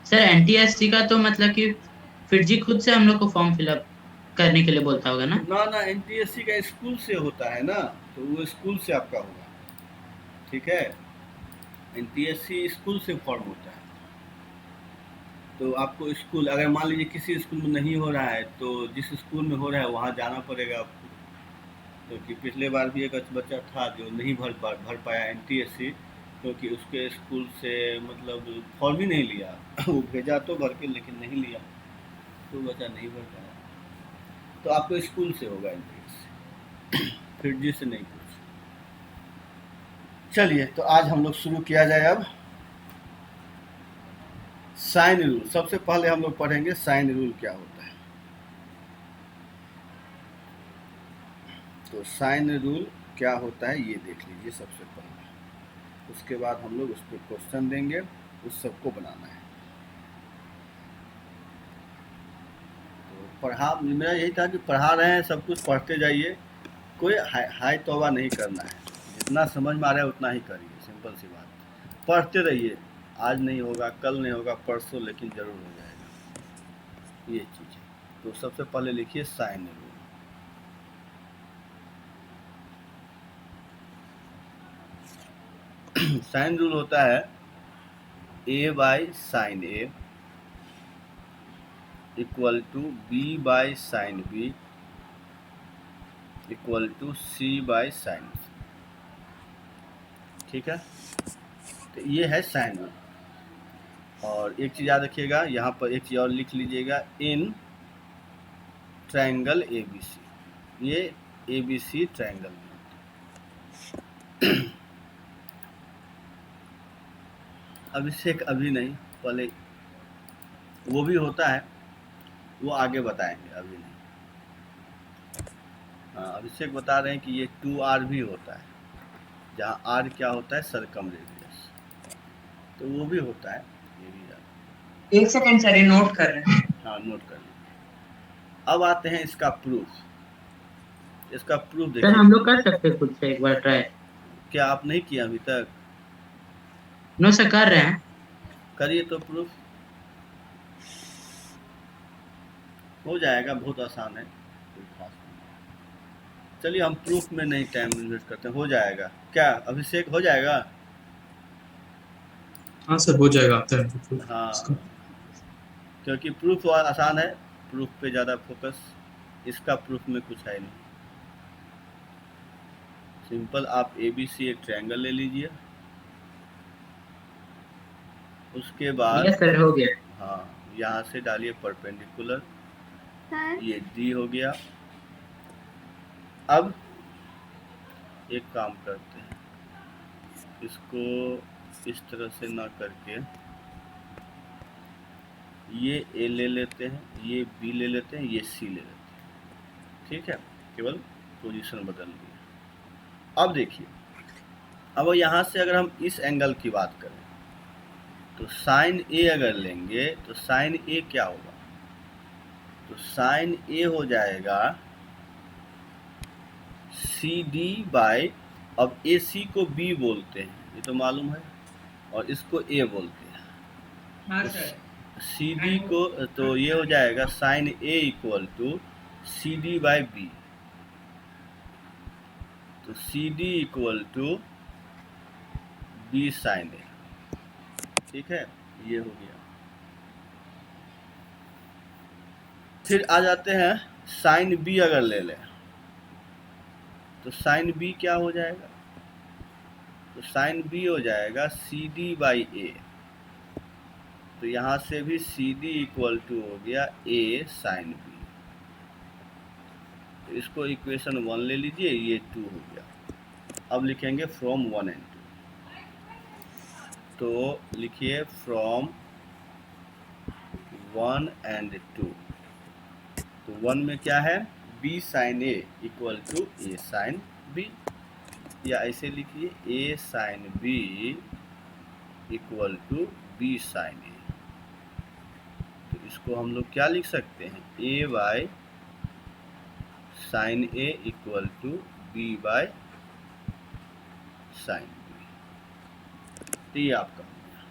Sir NTSC का तो मतलब कि फिर जी खुद से हम लोग को फॉर्म फिलअप करने के लिए बोलता होगा ना। ना ना, एनटीएससी का स्कूल से होता है ना, तो वो स्कूल से आपका होगा। ठीक है, एनटीएससी स्कूल से फॉर्म होता है। तो आपको स्कूल, अगर मान लीजिए किसी स्कूल में नहीं हो रहा है तो जिस स्कूल में हो रहा है वहाँ जाना पड़ेगा आपको। क्योंकि पिछले बार भी एक बच्चा था जो नहीं भर पाया एनटीएससी, क्योंकि उसके स्कूल से मतलब फॉर्म ही नहीं लिया। वो भेजा तो भर के, लेकिन नहीं लिया, तो बच्चा नहीं भर पाया। तो आपको स्कूल से होगा एनटीएससी, फिर जी से नहीं कुछ। चलिए, तो आज हम लोग शुरू किया जाए अब साइन रूल। सबसे पहले हम लोग पढ़ेंगे साइन रूल क्या होता है। तो साइन रूल क्या होता है ये देख लीजिए सबसे पहले, उसके बाद हम लोग उस पर क्वेश्चन देंगे, उस सबको बनाना है। तो पढ़ा, मेरा यही था कि पढ़ा रहे हैं, सब कुछ पढ़ते जाइए, कोई हाय तौबा नहीं करना है। जितना समझ में आ रहा है उतना ही करिए, सिंपल सी बात। पढ़ते रहिए, आज नहीं होगा, कल नहीं होगा, परसों लेकिन ज़रूर हो जाएगा, ये चीज़ है। तो सबसे पहले लिखिए साइन रूल। साइन रूल होता है A by sine A equal to B by sine B equal to C by sine C. ठीक है, तो ये है साइन रूल। और एक चीज़ याद रखिएगा, यहाँ पर एक चीज़ और लिख लीजिएगा, इन ट्रायंगल ए बी सी, ये ए बी सी ट्रायंगल में। अभिषेक अभी नहीं, पहले वो भी होता है, वो आगे बताएंगे, अभी नहीं। हाँ, अभिषेक बता रहे हैं कि ये 2r भी होता है, जहाँ r क्या होता है, सरकम रेडियस, तो वो भी होता है, ये भी याद। एक सेकंड सर, ये नोट कर रहे हैं। हाँ, नोट कर लीजिए। अब आते हैं इसका प्रूफ। इसका प्रूफ सर देखिए। हम लोग कर सकते हैं खुद से एक बार ट्राई। क्या आप नहीं किया अभी तक? नो सर, कर रहे हैं। करिए तो प्रूफ, हो जाएगा, बहुत आसान है, कोई खास नहीं। चलिए, हम प्रूफ में नहीं टाइम इन्वेस्ट करते, हो जाएगा। क्या अभिषेक हो जाएगा? हाँ सर, हो जाएगा, आता है तो हाँ, इसका। क्योंकि प्रूफ आसान है, प्रूफ पे ज़्यादा फोकस, इसका प्रूफ में कुछ है नहीं। सिंपल, आप ए बी सी एक ट्रायंगल ले लीजिए, उसके बाद यस सर, हो गया। हाँ, यहाँ से डालिए परपेंडिकुलर, ये डी हो गया। अब एक काम करते हैं, इसको इस तरह से ना करके ये ए ले लेते हैं, ये बी ले लेते हैं, ये सी ले लेते हैं। ठीक है, केवल पोजीशन बदल दी। अब देखिए, अब यहाँ से अगर हम इस एंगल की बात करें तो साइन ए अगर लेंगे तो साइन ए क्या होगा, तो साइन ए हो जाएगा सी डी बाई, अब ए सी को बी बोलते हैं, ये तो मालूम है, और इसको ए बोलते हैं। हाँ तो सर। सी डी को, तो ये हो जाएगा sine A equal to C D by B, तो C D equal to B sine A. ठीक है, ये हो गया। फिर आ जाते हैं, साइन बी अगर ले लें तो साइन बी क्या हो जाएगा, तो साइन बी हो जाएगा सी डी बाई ए, तो यहाँ से भी सी डी इक्वल टू हो गया ए साइन बी। तो इसको इक्वेशन 1 ले लीजिए, ये 2 हो गया। अब लिखेंगे फ्रॉम 1 एंड 2, तो लिखिए फ्रॉम 1 एंड 2। तो 1 में क्या है, B sine A equal to A sine B, या ऐसे लिखिए A sine B equal to B sine A. तो इसको हम लोग क्या लिख सकते हैं, A by sine A equal to B by sine B. तो ये आपका हो गया।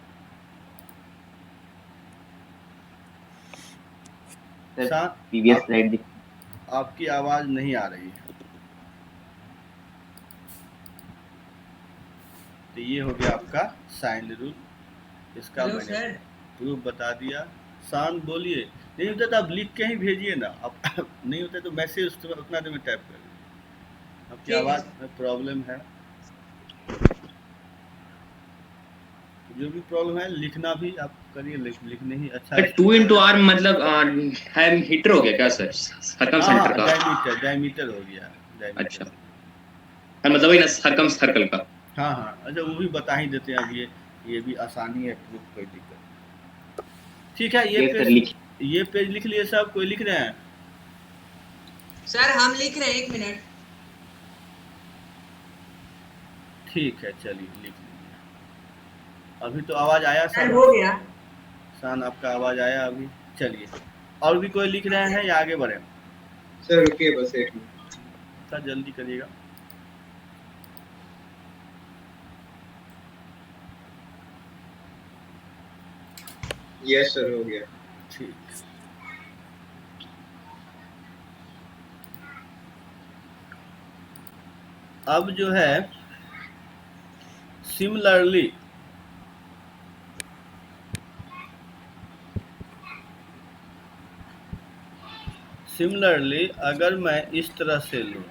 सर सा प्रीवियस आप, स्लाइड दिख आपकी आवाज़ नहीं आ रही है। तो ये हो गया आपका साइन रूल। इसका हेलो मैंने सर। प्रूफ बता दिया। शांत बोलिए। नहीं होता तो आप लिख के ही भेजिए ना। आप नहीं होता तो मैसेज उतना देर में टाइप कर दीजिए। आपकी ठीक है आवाज़ सर। में प्रॉब्लम है। जो भी प्रॉब्लम है लिखना भी आप करिए। लिखने ही अच्छा सर 2 into R मतलब है मीटर हो गया क्या सर? सरकम हाँ सेंटर हाँ, का। डायमीटर हो गया। डायमीटर अच्छा हो गया। सर मतलब वही ना सरकम सर्कल का। हाँ हाँ, अच्छा वो भी बता ही देते हैं। अब ये भी आसानी है, प्रूफ कोई दिक्कत नहीं। ठीक है, ये सर लिख ये पेज लिख लिए सब? कोई लिख रहे हैं? सर हम लिख रहे हैं, 1 मिनट। ठीक है, चलिए लिख लीजिए। अभी तो आवाज़ आया सर शान? हो गया। शान आपका आवाज़ आया अभी। चलिए, और भी कोई लिख रहे हैं या आगे बढ़े? सर रुकिए बस 1 मिनट। सर जल्दी करिएगा। यस सर हो गया। ठीक। अब जो है सिमिलरली अगर मैं इस तरह से लूँ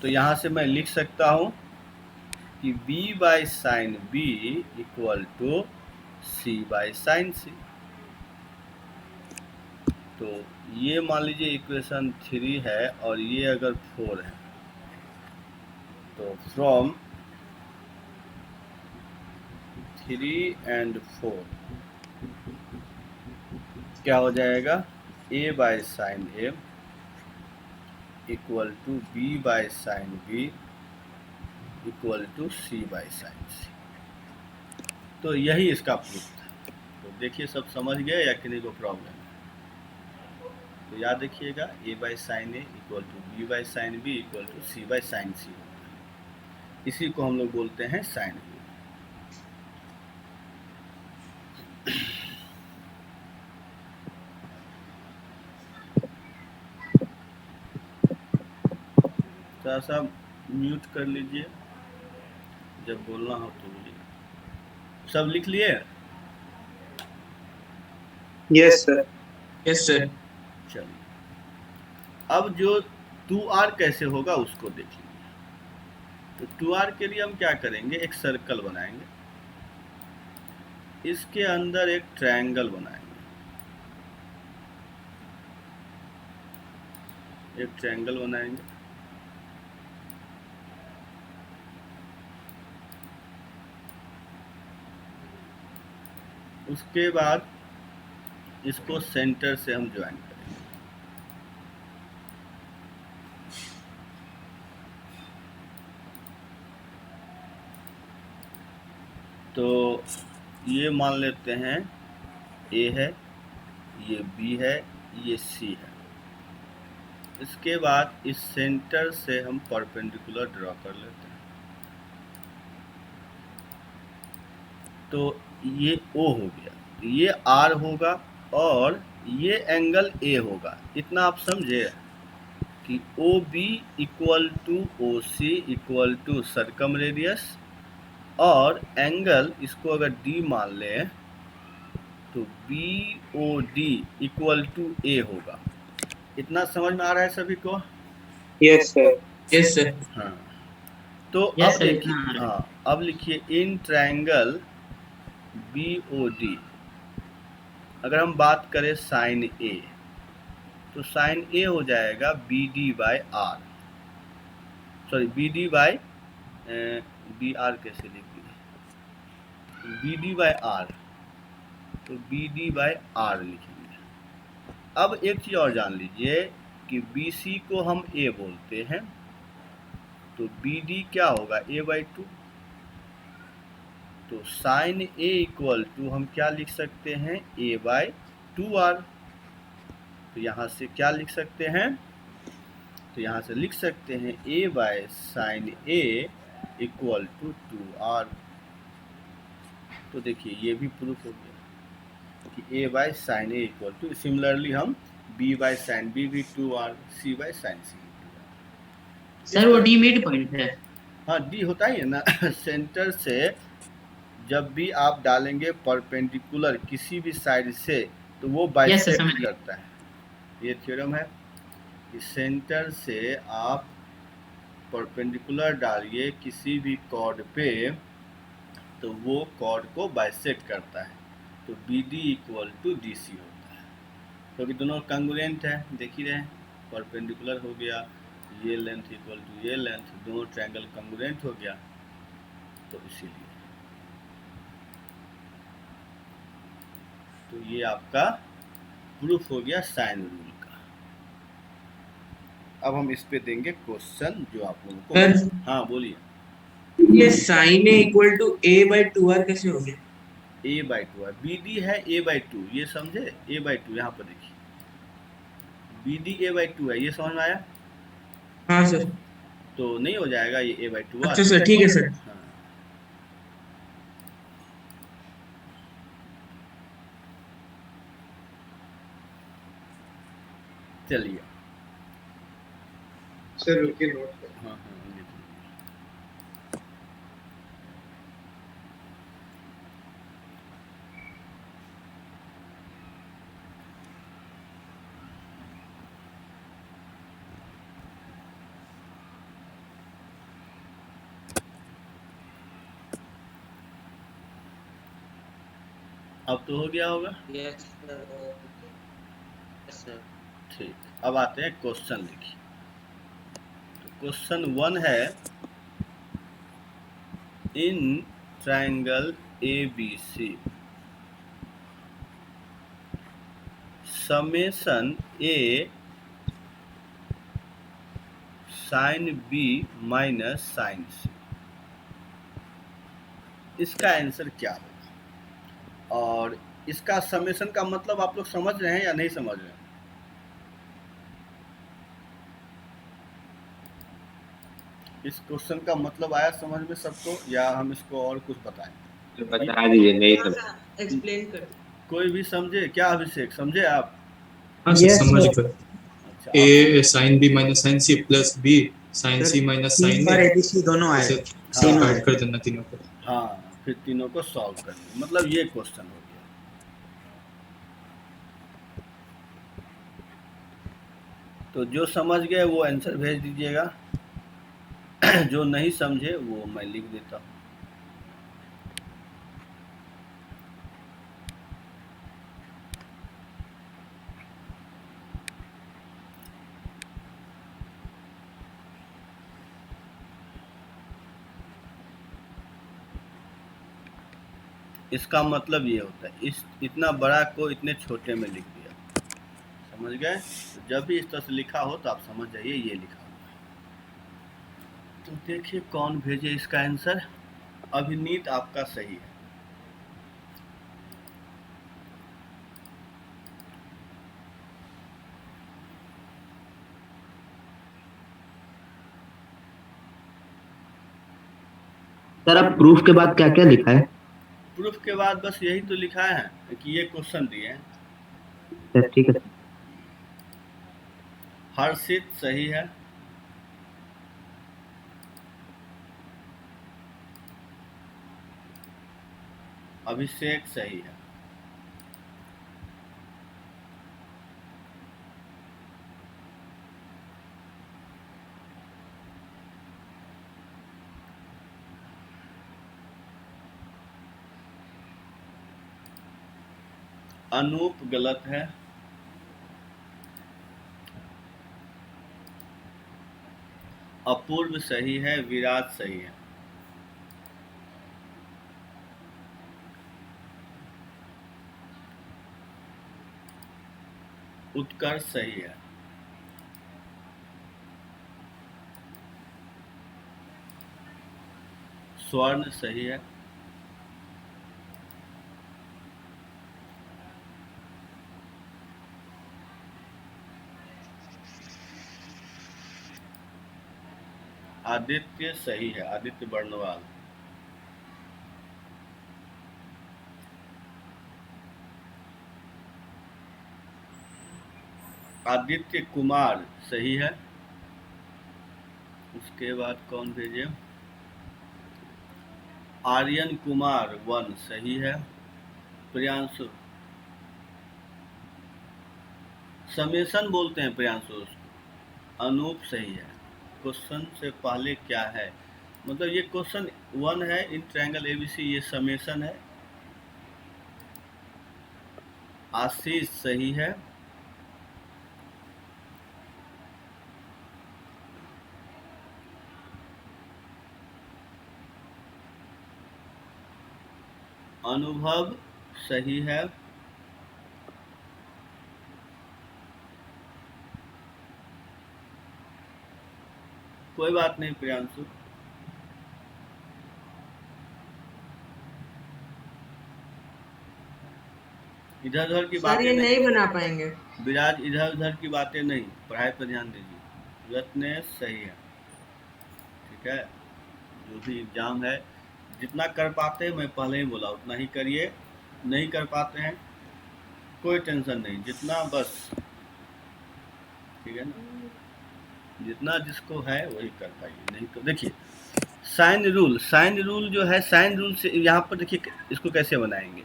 तो यहाँ से मैं लिख सकता हूँ कि b by sine b equal to c by sine c। तो ये मान लीजिए इक्वेशन 3 है और ये अगर 4 है तो फ्रॉम 3 and 4 क्या हो जाएगा? a by sine a equal to b by sine b equal to c by sine c। तो यही इसका प्रूफ था। तो देखिए सब समझ गए या किसी को प्रॉब्लम है? तो याद रखिएगा a by sine a equal to b by sine b equal to c by sine c होता है। इसी को हम लोग बोलते हैं साइन रूल। थोड़ा सा म्यूट कर लीजिए, जब बोलना हो तो बोलिए। सब लिख लिए? Yes sir. Yes sir. चलिए, अब जो 2r कैसे होगा उसको देख लीजिए। तो 2r के लिए हम क्या करेंगे? एक सर्कल बनाएंगे, इसके अंदर एक ट्रायंगल बनाएंगे। एक ट्रायंगल बनाएंगे, उसके बाद इसको सेंटर से हम ज्वाइन करेंगे। तो ये मान लेते हैं A है, ये B है, ये C है। इसके बाद इस सेंटर से हम परपेंडिकुलर ड्रॉ कर लेते हैं। तो ये O हो गया, ये R होगा और ये एंगल A होगा। इतना आप समझे कि OB equal to OC equal to circum radius, और एंगल इसको अगर D मान लें तो BOD इक्वल टू A होगा। इतना समझ में आ रहा है सभी को? Yes sir. Yes sir. हाँ, तो Yes, अब sir, देखिए, हाँ। हाँ अब लिखिए इन ट्रायंगल BOD अगर हम बात करें साइन A, तो साइन A हो जाएगा BD by R, sorry BD by BR कैसे लिख दिए? BD बाई R, तो BD बाई R लिखेंगे। अब एक चीज़ और जान लीजिए कि BC को हम A बोलते हैं, तो BD क्या होगा? A by 2। तो साइन A इक्वल टू हम क्या लिख सकते हैं? A by 2R। तो यहाँ से क्या लिख सकते हैं? तो यहाँ से लिख सकते हैं A by sine A equal to 2R। तो देखिए ये भी प्रूफ हो गया। कि a by sine A equal to, similarly हम b बाई साइन बी भी 2r, c by sine C. Sir वो डी मिड पॉइंट है। हाँ, डी होता ही है ना। सेंटर से जब भी आप डालेंगे परपेंडिकुलर किसी भी साइड से तो वो समझ बाइसेक्ट गए। करता है। ये थ्योरम है कि सेंटर से आप परपेंडिकुलर डालिए किसी भी कॉर्ड पे तो वो कॉर्ड को बाइसेक्ट करता है, तो B D equal to D C होता है, क्योंकि दोनों कंग्रुएंट है, देख ही रहे हैं। परपेंडिकुलर हो गया, ये लेंथ इक्वल टू ये लेंथ, दोनों ट्रायंगल कंग्रुएंट हो गया, तो इसीलिए। तो ये आपका प्रूफ हो गया साइन रूल का। अब हम इस पे देंगे क्वेश्चन जो आप लोगों को। सर, हाँ बोलिए। ये sine A equal to A by 2r कैसे हो गया? ए बाई टू है, बी डी है ए बाई टू, ये समझे, ए बाई टू यहाँ पर देखिए, B D A by two है, ये समझ में आया? हाँ सर। तो नहीं हो जाएगा ये ए बाई टू? अच्छा सर, ठीक है सर। हाँ, चलिए। सर रुकिए नोट कर। हाँ हाँ, ये तो। अब तो हो गया होगा। Yes sir. ठीक, अब आते हैं क्वेश्चन लिखिए। तो क्वेश्चन 1 है, in triangle ABC summation A sine B minus sine C, इसका आंसर क्या होगा? और इसका समेशन का मतलब आप लोग समझ रहे हैं या नहीं समझ रहे हैं? इस क्वेश्चन का मतलब आया समझ में सबको, या हम इसको और कुछ बताएं? बता दीजिए, नहीं सब। एक्सप्लेन कर दो। कोई भी समझे क्या? अभिषेक समझे आप? हाँ सर, समझ गए। अच्छा, A sine B minus sine C plus B sine C minus sine A, ABC दोनों आए। ऐसे ऐड कर देना तीनों को। हाँ, फिर तीनों को सॉल्व करना, मतलब ये क्वेश्चन हो गया। तो जो समझ गए वो आंसर भेज दीजिएगा, जो नहीं समझे वो मैं लिख देता हूँ। इसका मतलब ये होता है, इस इतना बड़ा को इतने छोटे में लिख दिया, समझ गए? तो जब भी इस तरह से लिखा हो तो आप समझ जाइए ये लिखा हुआ है। तो देखिए कौन भेजे इसका आंसर। अभिनीत आपका सही है। सर अब प्रूफ के बाद क्या क्या लिखा है? प्रूफ के बाद बस यही तो लिखा है कि ये क्वेश्चन दिए हैं। सर ठीक है। हर्षित सही है, अभिषेक सही है, अनूप गलत है, अपूर्व सही है, विराट सही है, उत्कर्ष सही है, स्वर्ण सही है, आदित्य सही है, आदित्य बर्णवाल, आदित्य कुमार सही है। उसके बाद कौन भेजे? आर्यन कुमार 1 सही है। प्रियांशु, समेसन बोलते हैं प्रियांशु उसको। अनूप सही है। क्वेश्चन से पहले क्या है, मतलब ये क्वेश्चन 1 है इन ट्रायंगल एबीसी, ये समेसन है। आशीष सही है। अनुभव सही है। कोई बात नहीं प्रियांशु। इधर उधर की सर बातें ये नहीं, नहीं बना पाएंगे। विराज इधर उधर की बातें नहीं, पढ़ाई पर ध्यान दीजिए। रत्नेश सही है। ठीक है, जो भी एग्जाम है जितना कर पाते हैं, मैं पहले ही बोला उतना ही करिए। नहीं कर पाते हैं कोई टेंशन नहीं, जितना बस, ठीक है ना, जितना जिसको है वही कर पाइए। नहीं तो देखिए साइन रूल जो है, साइन रूल से यहाँ पर देखिए इसको कैसे बनाएंगे।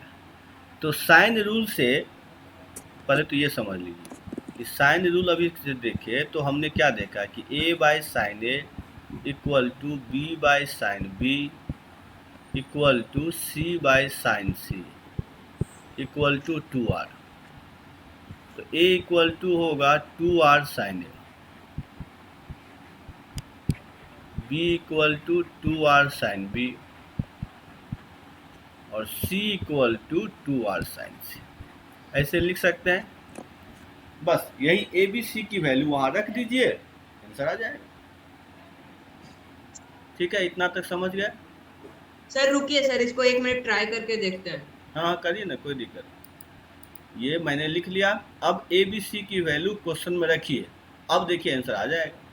तो साइन रूल से पहले तो ये समझ लीजिए कि साइन रूल अभी से देखिए तो हमने क्या देखा कि a by sine A equal to B by sine B equal to C by sine C equal to 2r। तो a इक्वल टू होगा 2r sine A, b equal to 2r sine B और c equal to 2r sine C. ऐसे लिख सकते हैं। बस यही A B C की वैल्यू वहां रख दीजिए, आंसर आ जाएगा। ठीक है, इतना तक समझ गए? सर रुकिए सर, इसको 1 मिनट ट्राई करके देखते हैं। हाँ करिए ना, कोई दिक्कत नहीं। ये मैंने लिख लिया। अब ए बी सी की वैल्यू क्वेश्चन में रखिए, अब देखिए आंसर आ जाएगा।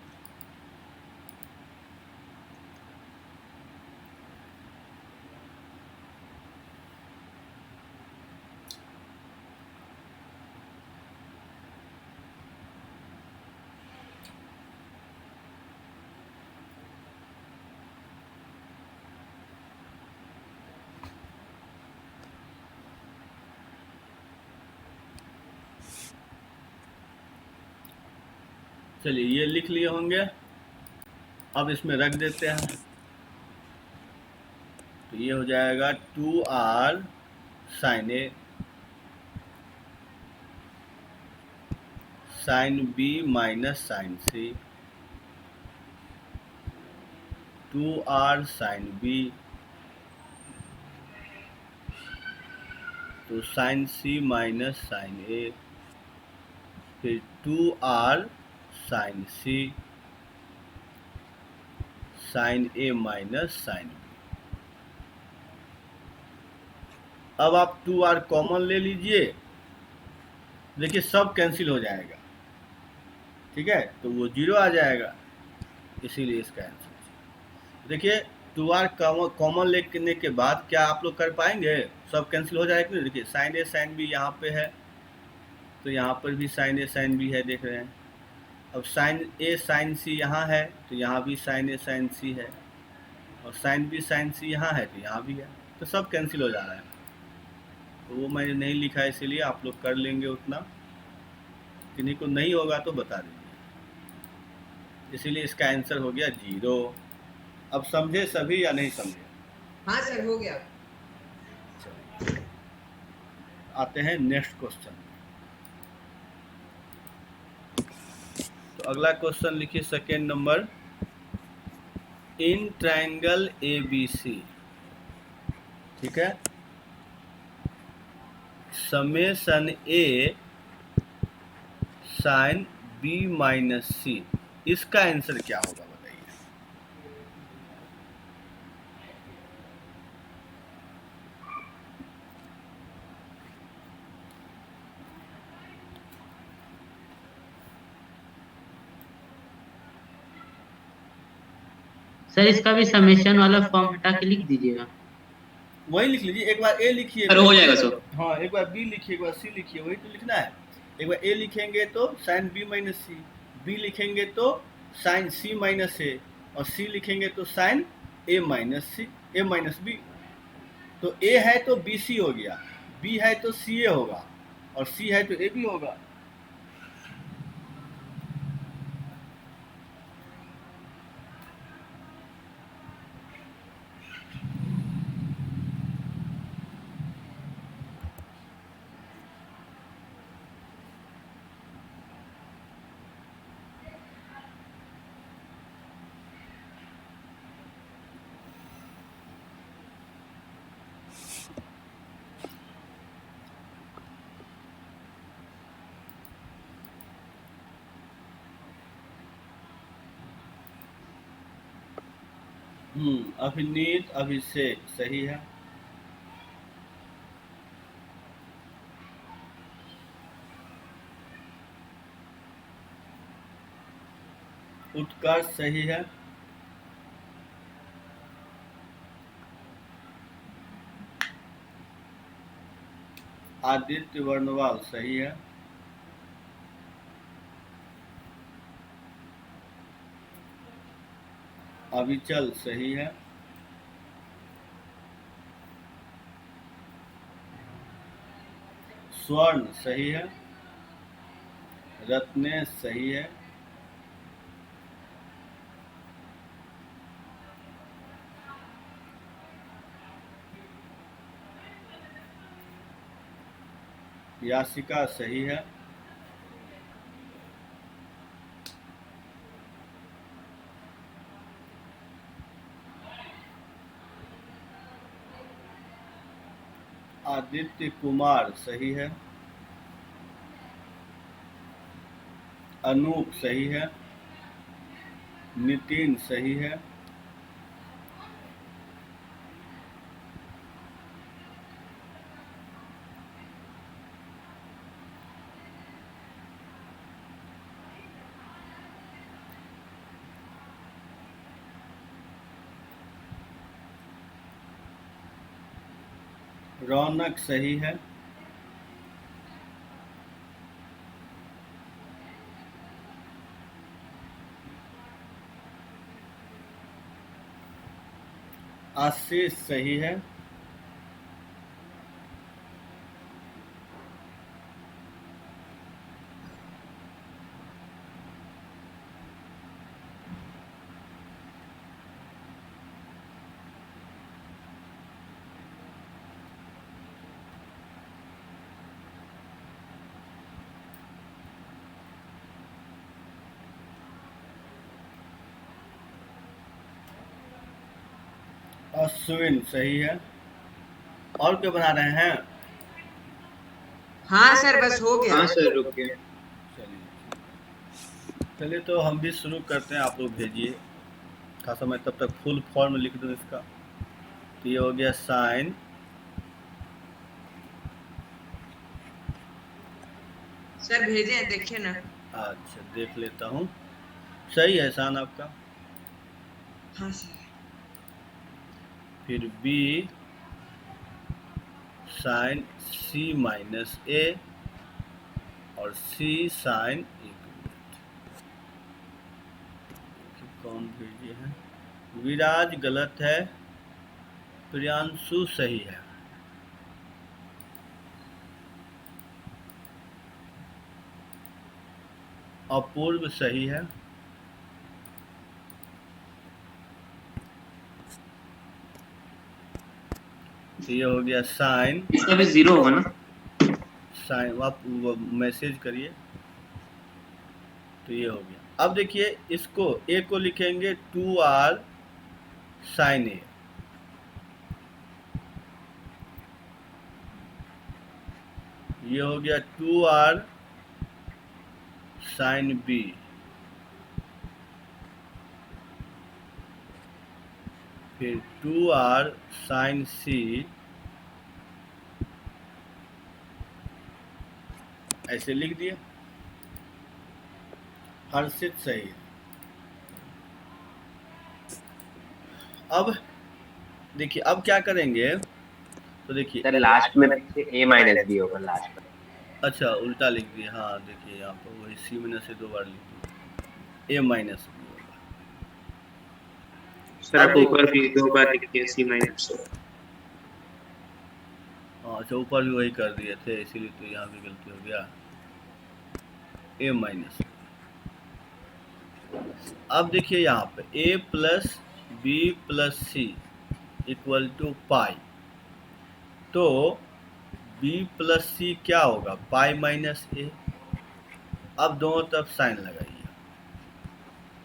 चलिए ये लिख लिए होंगे, अब इसमें रख देते हैं। तो ये हो जाएगा 2r साइन ए साइन बी माइनस साइन सी 2r साइन बी, तो साइन सी माइनस साइन ए, फिर 2r sine C sign A minus sine B. अब आप 2r कॉमन ले लीजिए, देखिए सब कैंसिल हो जाएगा। ठीक है, तो वो 0 आ जाएगा, इसीलिए इसका आंसर। देखिए 2r कॉमन लेने के बाद क्या आप लोग कर पाएंगे? सब कैंसिल हो जाएगा। देखिए साइन ए साइन बी यहाँ पे है, तो यहाँ पर भी साइन ए साइन बी है, देख रहे हैं। अब साइन ए साइन सी यहाँ है, तो यहाँ भी साइन ए साइन सी है, और साइन बी साइन सी यहाँ है, तो यहाँ भी है, तो सब कैंसिल हो जा रहा है। तो वो मैंने नहीं लिखा, इसीलिए आप लोग कर लेंगे उतना। किन्हीं को नहीं होगा तो बता दीजिए। इसीलिए इसका आंसर हो गया 0। अब समझे सभी या नहीं समझे? हाँ सर हो गया। आते हैं नेक्स्ट क्वेश्चन। तो अगला क्वेश्चन लिखिए, second number. In triangle ABC, ठीक है, summation A sine B minus C, इसका आंसर क्या होगा बताइए? सर इसका भी समेशन वाला फॉर्म हटा के लिख दीजिएगा। वही लिख लीजिए, एक बार A लिखिए, सर हो जाएगा सर। हाँ एक बार B लिखिए, एक बार C लिखिए, वही तो लिखना है। एक बार ए लिखेंगे तो साइन बी माइनस सी, बी लिखेंगे तो साइन सी माइनस ए, और सी लिखेंगे तो sign A minus C, A minus B. तो ए है तो बी सी हो गया, बी है तो सी ए होगा, और सी है तो ए बी होगा। अभिनीत अभिषेक सही है। उत्कर्ष सही है। आदित्य वर्णवाल सही है। अविचल सही है। स्वर्ण सही है। रत्नेश सही है। यासिका सही है। आदित्य कुमार सही है। अनूप सही है। नितिन सही है। रौनक सही है। आशीष सही है। अश्विन सही है। और क्या बना रहे हैं? हाँ सर बस हो गया। हाँ सर रुकिए। चलिए तो हम भी शुरू करते हैं, आप लोग भेजिए खासा, मैं तब तक फुल फॉर्म लिख दूँ इसका। तो ये हो गया साइन सर भेजे देखिए ना। अच्छा देख लेता हूँ, सही है साइन आपका। हाँ सर। फिर B sine C minus A और सी साइन ए। कौन भेजे हैं? विराज गलत है, प्रियांशु सही है। अपूर्व सही है। ये हो गया साइन, इसका भी 0 होगा ना? साइन आप मैसेज करिए। तो ये हो गया। अब देखिए इसको ए को लिखेंगे 2r साइन ए, ये हो गया 2r साइन बी, फिर 2r साइन सी, ऐसे लिख दिए। हर्षित सही है। अब देखिए अब क्या करेंगे, तो देखिए सर लास्ट में ए माइनस बी होगा लास्ट में। अच्छा उल्टा लिख दिए, हाँ देखिए यहाँ पर वही सी माइनस से 2 बार लिख दिए, ए माइनस बी होगा। सर आप ऊपर भी 2 बार लिख दिए सी माइनस। हाँ अच्छा ऊपर भी वही कर दिए थे, इसीलिए तो यहाँ भी गलती हो गया, ए माइनस। अब देखिए यहाँ पे A plus B plus C equal to pi, तो b प्लस सी क्या होगा, पाई माइनस ए। अब दोनों तरफ साइन लगाइए,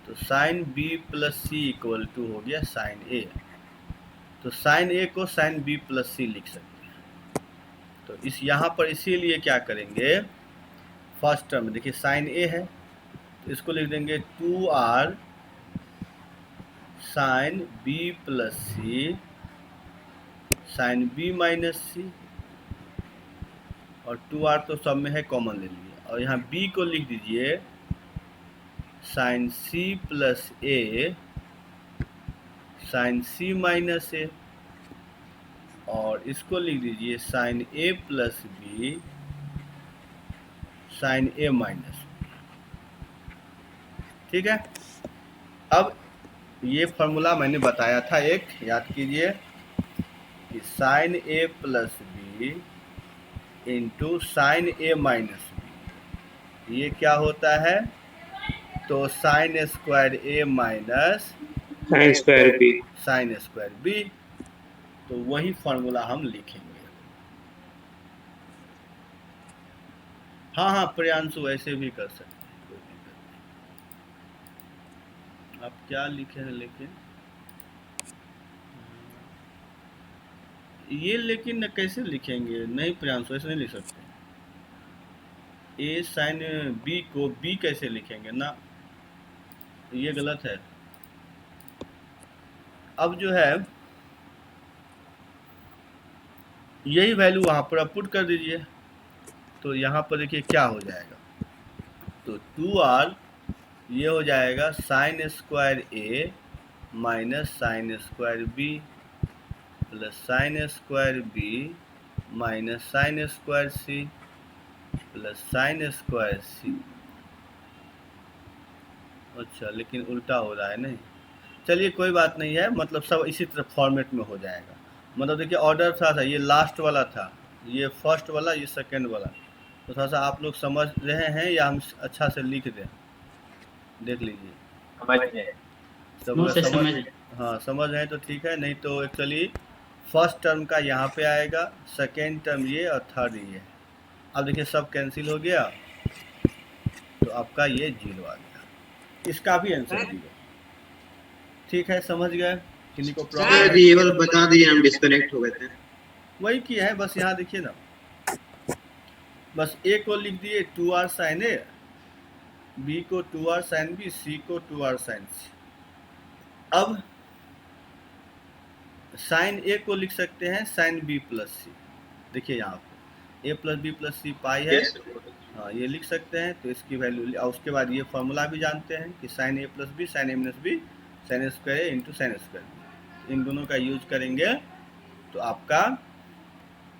तो sine b plus C equal to हो गया साइन ए। तो साइन ए को साइन b प्लस सी लिख सकते हैं। तो इस यहाँ पर इसीलिए क्या करेंगे, फर्स्ट टर्म देखिए साइन ए है, तो इसको लिख देंगे 2r sign b plus C sign b minus सी, और 2r तो सब में है, कॉमन ले लिए, और यहाँ b को लिख दीजिए sine c plus A sine c minus A, और इसको लिख दीजिए sine a plus B sine a minus. ठीक है, अब ये फॉर्मूला मैंने बताया था एक, याद कीजिए कि sine a plus B into sine A minus B, ये क्या होता है, तो sine square A minus sine square B. Sine square B, तो वही फॉर्मूला हम लिखेंगे। हाँ हाँ प्रियांशु ऐसे भी कर सकते हैं, कोई दिक्कत नहीं। आप क्या लिखे हैं लेकिन ये, लेकिन कैसे लिखेंगे, नहीं प्रियांशु ऐसे नहीं लिख सकते। ए साइन बी को बी कैसे लिखेंगे ना, ये गलत है। अब जो है यही वैल्यू वहाँ पर आप पुट कर दीजिए, तो यहाँ पर देखिए क्या हो जाएगा, तो 2r ये हो जाएगा sine square A minus sine square B plus sine square B minus sine square C plus sine square C. अच्छा लेकिन उल्टा हो रहा है, नहीं चलिए कोई बात नहीं है, मतलब सब इसी तरह फॉर्मेट में हो जाएगा। मतलब देखिए ऑर्डर था ये लास्ट वाला था, ये फर्स्ट वाला, ये सेकंड वाला, तो थोड़ा सा आप लोग समझ रहे हैं या हम अच्छा से लिख दें, देख लीजिए। सब लोग समझ, हाँ समझ रहे हैं तो ठीक है, नहीं तो एक्चुअली फर्स्ट टर्म का यहाँ पे आएगा, सेकेंड टर्म ये और थर्ड ये। अब देखिए सब कैंसिल हो गया, तो आपका ये 0 आ गया, इसका भी आंसर 0। ठीक है, समझ गए, किन्हीं को प्रॉब्लम ये वाला बता दिए, हम डिस्कनेक्ट हो गए थे। वही किया है, बस यहाँ देखिए ना, बस ए को लिख दिए 2r साइन ए, बी को 2r साइन बी, सी को 2r साइन सी। अब साइन ए को लिख सकते हैं साइन बी प्लस सी, देखिए यहाँ पे ए प्लस बी प्लस सी पाई है, हाँ ये लिख सकते हैं, तो इसकी वैल्यू, और उसके बाद ये फॉर्मूला भी जानते हैं कि sign A plus B sine A minus B sine square A into sine square B, इन दोनों का यूज करेंगे तो आपका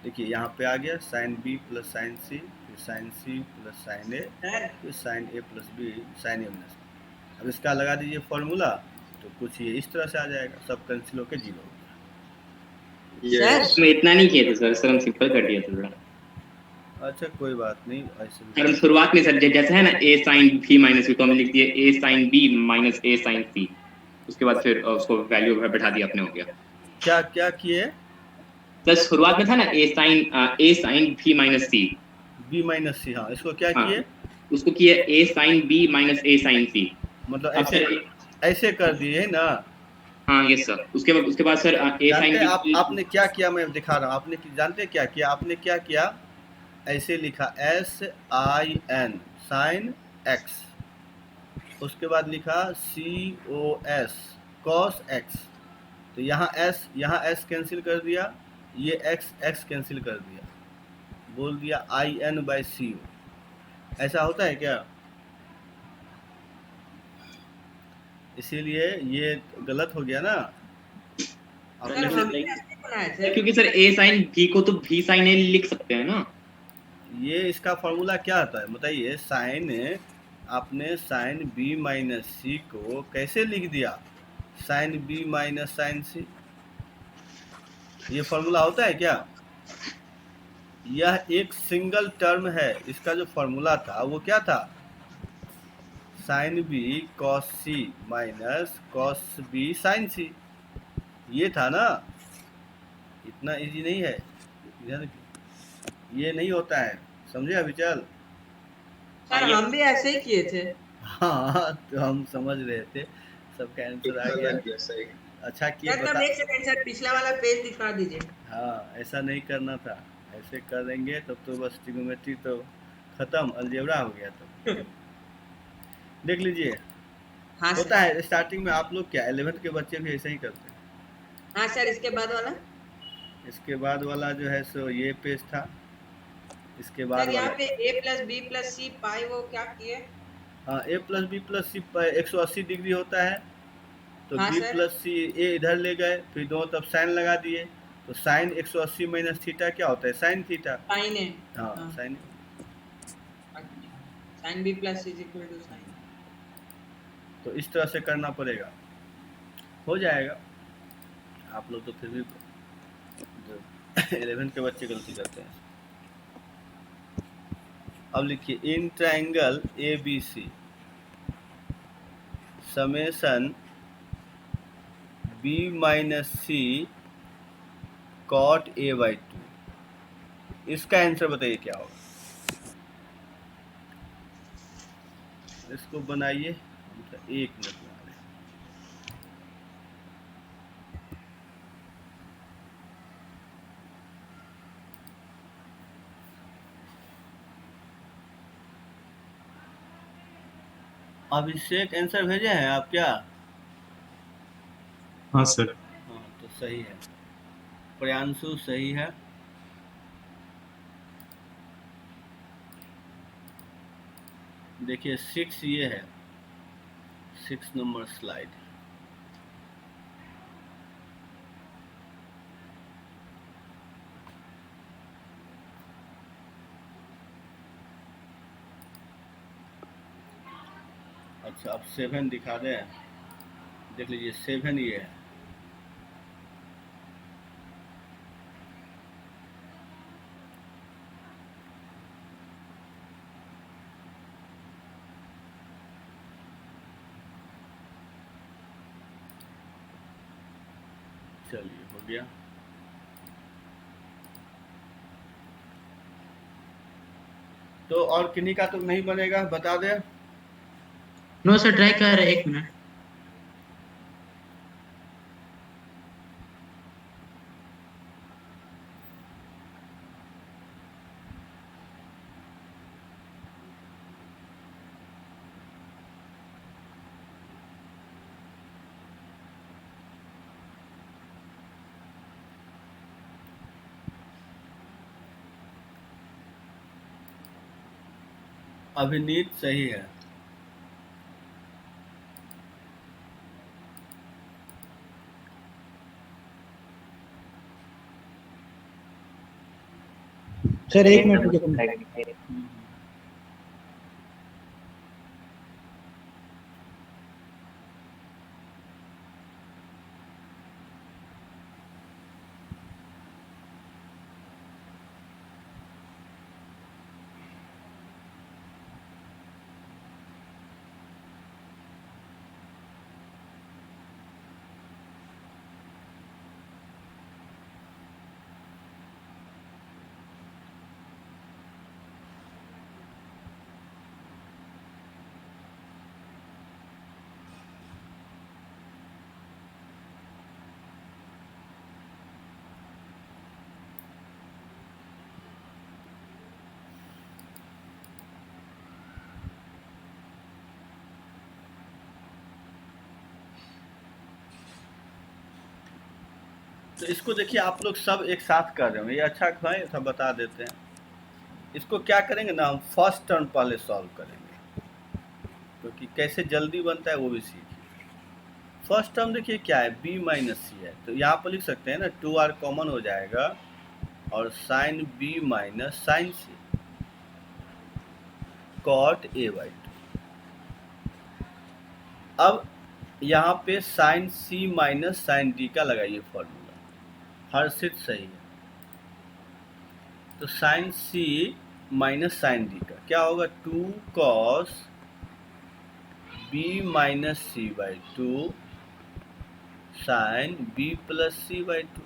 देखिए यहाँ पे आ गया साइन बी प्लस साइन सी, फिर साइन सी प्लस साइन ए, फिर sign A plus B sine A minus B. अब इसका लगा दीजिए फॉर्मूला, तो कुछ ये इस तरह से आ जाएगा, सब कैंसिल होकर 0 हो गया। सर इतना नहीं किए थे सर हम सिंपल कर दिया थोड़ा। अच्छा कोई बात नहीं, ऐसे सर हम शुरुआत में सर जैसे है ना ए साइन बी माइनस बी, तो हमने लिख दिया ए साइन बी माइनस ए साइन सी, उसके बाद फिर उसको वैल्यू बैठा दिया, अपने हो गया। क्या क्या किए सर शुरुआत में था ना ए साइन बी माइनस सी, बी माइनस सी, हाँ इसको क्या किए, उसको किया ए साइन बी माइनस ए साइन सी, मतलब ऐसे ऐसे कर दिए ना। हाँ यस सर, उसके बाद सर ए साइन बी, आपने क्या किया, मैं दिखा रहा हूँ, आपने जानते क्या किया, आपने क्या किया, ऐसे लिखा S I N sine X, उसके बाद लिखा C O S cos X, तो यहाँ एस कैंसिल कर दिया, ये एक्स कैंसिल कर दिया, बोल दिया आई एन बाई सी ओ। ऐसा होता है क्या, इसीलिए ये गलत हो गया ना आपने। क्योंकि सर ए साइन बी को तो बी साइन ए लिख सकते हैं ना। ये इसका फॉर्मूला क्या होता है बताइए। साइन, आपने साइन बी माइनस सी को कैसे लिख दिया, साइन बी माइनस साइन सी। ये फॉर्मूला होता है क्या? यह एक सिंगल टर्म है। इसका जो फॉर्मूला था वो क्या था, साइन बी कॉस सी माइनस कॉस बी साइन सी, ये था ना। इतना इजी नहीं है, इधर ये नहीं होता है, समझे अविचल? सर हम भी ऐसे ही किए थे। हाँ तो हम समझ रहे थे, सबका आंसर आ गया। अच्छा किए सर तब बता। एक सेकंड सर, पिछला वाला पेज दिखा दीजिए। हाँ ऐसा नहीं करना था, ऐसे करेंगे तब तो बस ट्रिग्नोमेट्री तो खत्म, अलजेब्रा हो गया तो। देख लीजिए, हाँ होता सर। है स्टार्टिंग में। आप लोग क्या 11th के बच्चे भी ऐसे ही करते हैं। हाँ सर, इसके बाद वाला इसके बाद वाला जो है सो ये पेज था। इसके बाद सर, यहाँ वाला पे a प्लस बी प्लस सी पाई वो क्या किए? हाँ, ए प्लस बी प्लस सी 180 डिग्री होता है, तो हाँ बी सर। प्लस सी ए इधर ले गए, फिर दोनों तरफ साइन लगा दिए, तो साइन 180 माइनस थीटा क्या होता है, साइन थीटा। साइन है। हाँ sine. Sine B plus is equal to sine. तो इस तरह से करना पड़ेगा, हो जाएगा। आप लोग तो फिर भी 11 के बच्चे गलती करते हैं। अब लिखिए, in triangle A B C summation B minus C cot A by 2, इसका आंसर बताइए क्या होगा। इसको बनाइए, एक मिनट बना रहे। अभिषेक आंसर भेजे हैं आप क्या? हाँ सर। हाँ तो सही है, प्रियांशु सही है। देखिए 6 ये है, 6 नंबर स्लाइड। अच्छा अब 7 दिखा दें, देख लीजिए 7 ये है। चलिए हो गया। तो और किन्हीं का तो नहीं बनेगा, बता दे। नो सर, ट्राई कर रहे, एक मिनट। अभिनीत सही है। सर एक मिनट रुकिए। तो इसको देखिए, आप लोग सब एक साथ कर रहे हो, ये अच्छा है, सब बता देते हैं। इसको क्या करेंगे ना, हम फर्स्ट टर्म पहले सॉल्व करेंगे, क्योंकि कैसे जल्दी बनता है वो भी सीखिए। फर्स्ट टर्म देखिए क्या है, b माइनस सी है, तो यहाँ पर लिख सकते हैं ना 2r कॉमन हो जाएगा और sine b minus sine C. Cot A by two. अब यहाँ पे sine C minus sine D का लगाइए फॉर्मूला, हर्षित सही है। तो sine C minus sine D का क्या होगा, 2 cos b minus C by two sine b plus C by two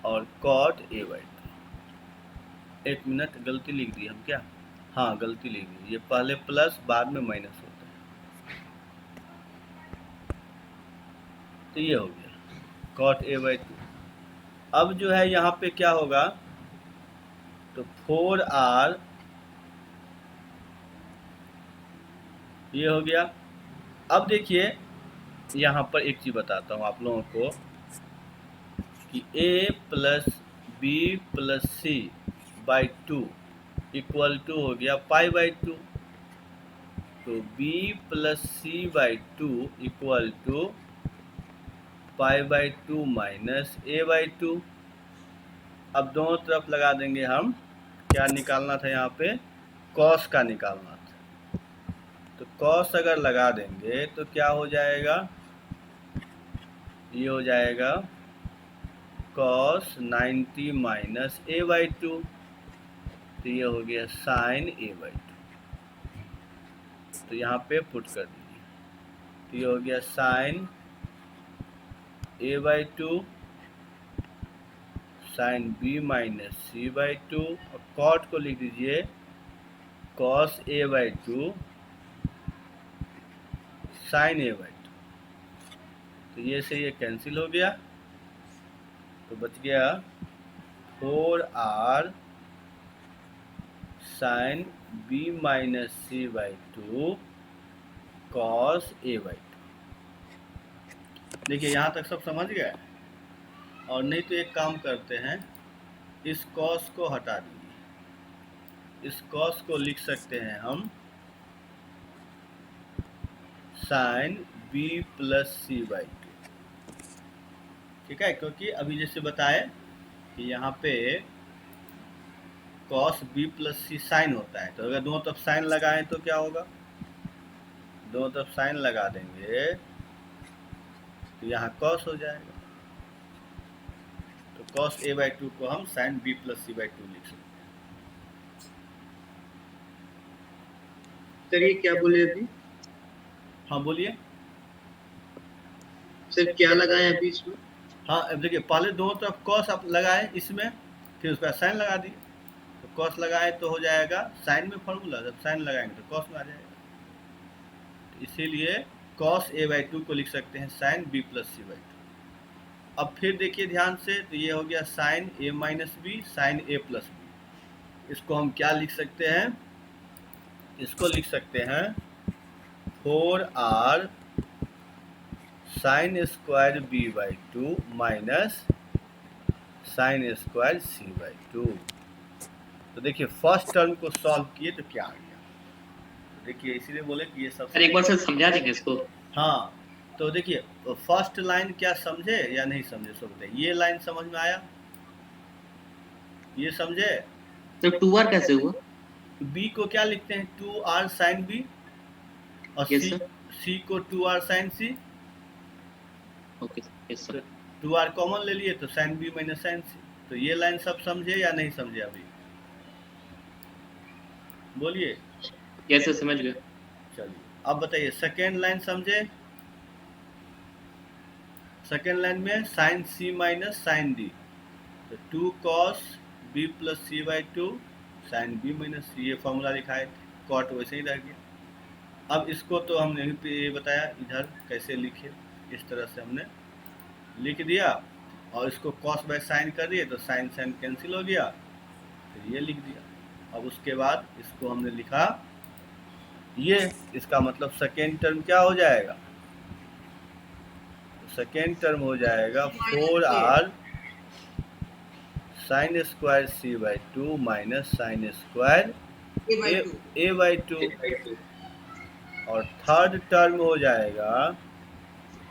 और कॉट ए बाई टू। एक मिनट, गलती लिख दी हम क्या? हाँ गलती लिख दी, ये पहले प्लस बाद में माइनस होता है। तो ये हो गया कॉट ए बाई टू। अब जो है यहाँ पे क्या होगा, तो 4r ये हो गया। अब देखिए यहाँ पर एक चीज़ बताता हूँ आप लोगों को कि a plus B plus C by two equal to हो गया पाई बाई टू। तो b plus C by two equal to pi by two minus A by two. अब दोनों तरफ लगा देंगे हम, क्या निकालना था यहाँ पे, कॉस का निकालना था। तो कॉस अगर लगा देंगे तो क्या हो जाएगा, ये हो जाएगा cos 90 minus A by two. तो ये हो गया साइन ए बाई टू। तो यहाँ पे पुट कर दीजिए, तो ये हो गया sine A by two sine B minus C by two, और कॉट को लिख दीजिए cos A by two sine A by two. तो ये से ये कैंसिल हो गया, तो बच गया 4r sine B minus C by two cos A by two. देखिए यहाँ तक सब समझ गए। और नहीं तो एक काम करते हैं, इस कॉस को हटा दीजिए, इस कॉस को लिख सकते हैं हम sine B plus C by two. ठीक है, क्योंकि अभी जैसे बताए कि यहाँ पे cos B plus C sine होता है, तो अगर दोनों तरफ साइन लगाएं तो क्या होगा, दोनों तरफ साइन लगा देंगे तो यहाँ कॉस हो जाएगा। तो कॉस ए बाई टू को हम sine B plus C by two लिख सकते हैं। सर ये क्या बोले अभी? हाँ बोलिए सर, क्या लगाए अभी इसमें? हाँ अब देखिए, पहले दोनों तरफ कॉस आप लगाए इसमें, फिर उसका साइन लगा दिए। तो कॉस लगाए तो हो जाएगा साइन में फॉर्मूला, जब साइन लगाएंगे तो कॉस में आ जाएगा। तो इसीलिए कॉस ए बाई टू को लिख सकते हैं sine B plus C by two. अब फिर देखिए ध्यान से, तो ये हो गया sine A minus B sine A plus B. इसको हम क्या लिख सकते हैं, इसको लिख सकते हैं 4r sine square B by two minus sine square C by two. तो देखिए फर्स्ट टर्म को सॉल्व किए तो क्या आ गया, तो देखिए इसीलिए बोले कि ये सब सर एक बार सर समझा देंगे इसको। हाँ तो देखिए फर्स्ट लाइन क्या समझे या नहीं समझे, सो बताइए। ये लाइन समझ में आया, ये समझे? तो 2r कैसे हुआ? बी को क्या लिखते हैं, 2r साइन बी, और Yes, सी को 2r sine C. Okay yes sir. 2r common ले लिए तो sine B minus sine C. तो ये लाइन सब समझे या नहीं समझे अभी, बोलिए। यस सर समझ गए। चलिए अब बताइए सेकेंड लाइन समझे। सेकेंड लाइन में sine C minus sine D, तो 2 cos b plus C by two sine B minus C, ये फॉर्मूला लिखा है, कॉट वैसे ही रह गया। अब इसको तो हमने ये बताया इधर कैसे लिखे, इस तरह से हमने लिख दिया, और इसको cos बाय साइन कर दिए तो साइन साइन कैंसिल हो गया, फिर ये लिख दिया। अब उसके बाद इसको हमने लिखा ये, इसका मतलब सेकेंड टर्म क्या हो जाएगा, सेकेंड टर्म हो जाएगा 4r sine square C by two minus sine square A by two, और थर्ड टर्म हो जाएगा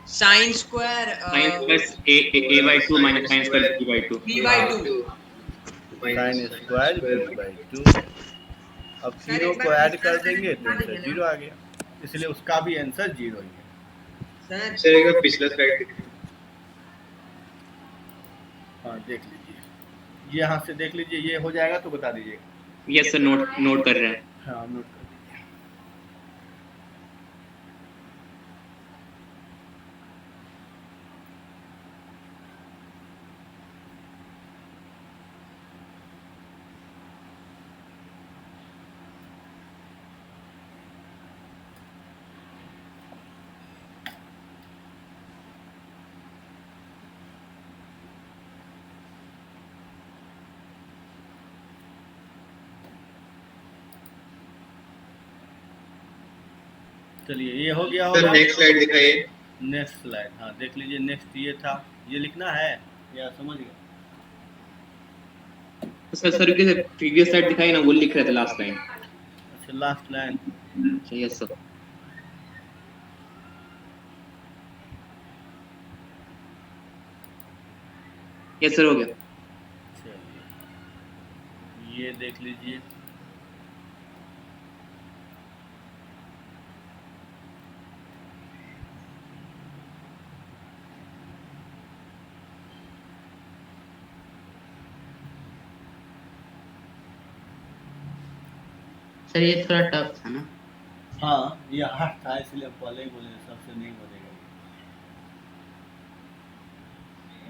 sine square sine plus a by 2 minus sine square b by 2 b by 2 sine square B by two. अब sir, zero एक को बार add पिछला कर slide देंगे तो दिखा आंसर देंगे ना? जीरो आ गया, इसलिए उसका भी आंसर जीरो ही है। सर सर एक बार पिछला स्लाइड दिखाइए। हाँ देख लीजिए, ये यहाँ से देख लीजिए, ये हो जाएगा तो बता दीजिएगा। यस सर, नोट नोट कर रहे हैं। हाँ नोट कर दीजिए। चलिए ये हो गया सर होगा। नेक्स्ट स्लाइड दिखाइए। नेक्स्ट स्लाइड, हाँ देख लीजिए, नेक्स्ट ये था, ये लिखना है या समझ गए? सर सर के प्रीवियस स्लाइड दिखाई ना, वो लिख रहे थे लास्ट लाइन। अच्छा last line, yes sir. Yes sir, हो गया। चलिए ये देख लीजिए, सर ये थोड़ा टफ था ना? हाँ ये हार्ड था इसलिए हम पहले ही बोले, सबसे नहीं बोलेगा।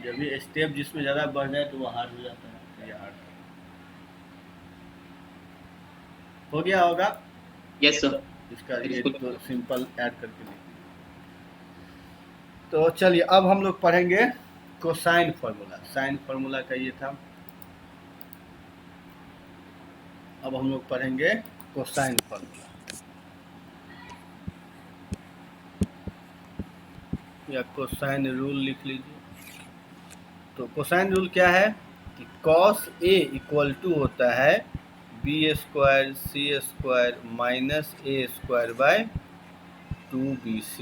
जब भी स्टेप जिसमें ज़्यादा बढ़ जाए तो वो हार्ड हो जाता है, तो ये हार्ड था। हो गया होगा यस सर। इसका, ये इसको- तो सिंपल ऐड करके लिख दीजिए। तो चलिए अब हम लोग पढ़ेंगे कोसाइन फार्मूला। साइन फार्मूला का ये था, अब हम लोग पढ़ेंगे कोसाइन फार्मूला या कोसाइन रूल लिख लीजिए। तो कोसाइन रूल क्या है कि कॉस ए इक्वल टू होता है B square C square minus A square by 2bc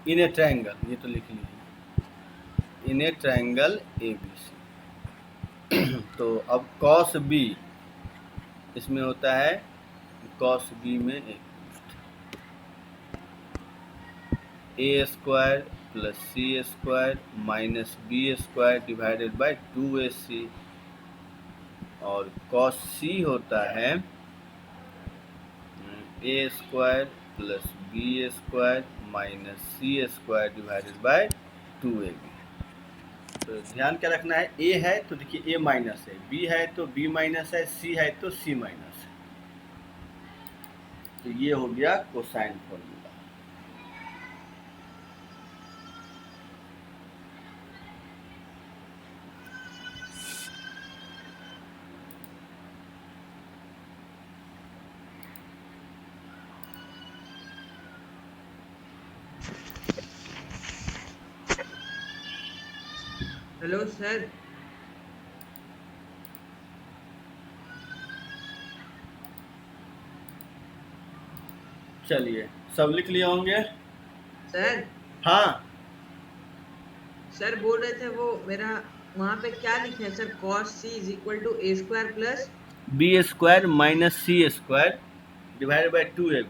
in a triangle, ये तो लिख लीजिए, इन ए ट्रायंगल ABC। तो अब कॉस बी इसमें होता है, कॉस बी में A square plus C square minus B square divided by 2ac, और कॉस सी होता है A square plus B square minus C square divided by 2ab। तो ध्यान क्या रखना है, ए है तो देखिए ए माइनस है, बी है तो बी माइनस है, सी है तो सी माइनस है। तो ये हो गया कोसाइन फॉर्मूला। हेलो सर, चलिए सब लिख लिए होंगे? सर हाँ सर बोल रहे थे वो मेरा वहाँ पे क्या लिखे हैं sir, cos c is equal to A square plus B square minus C square divided by 2ab।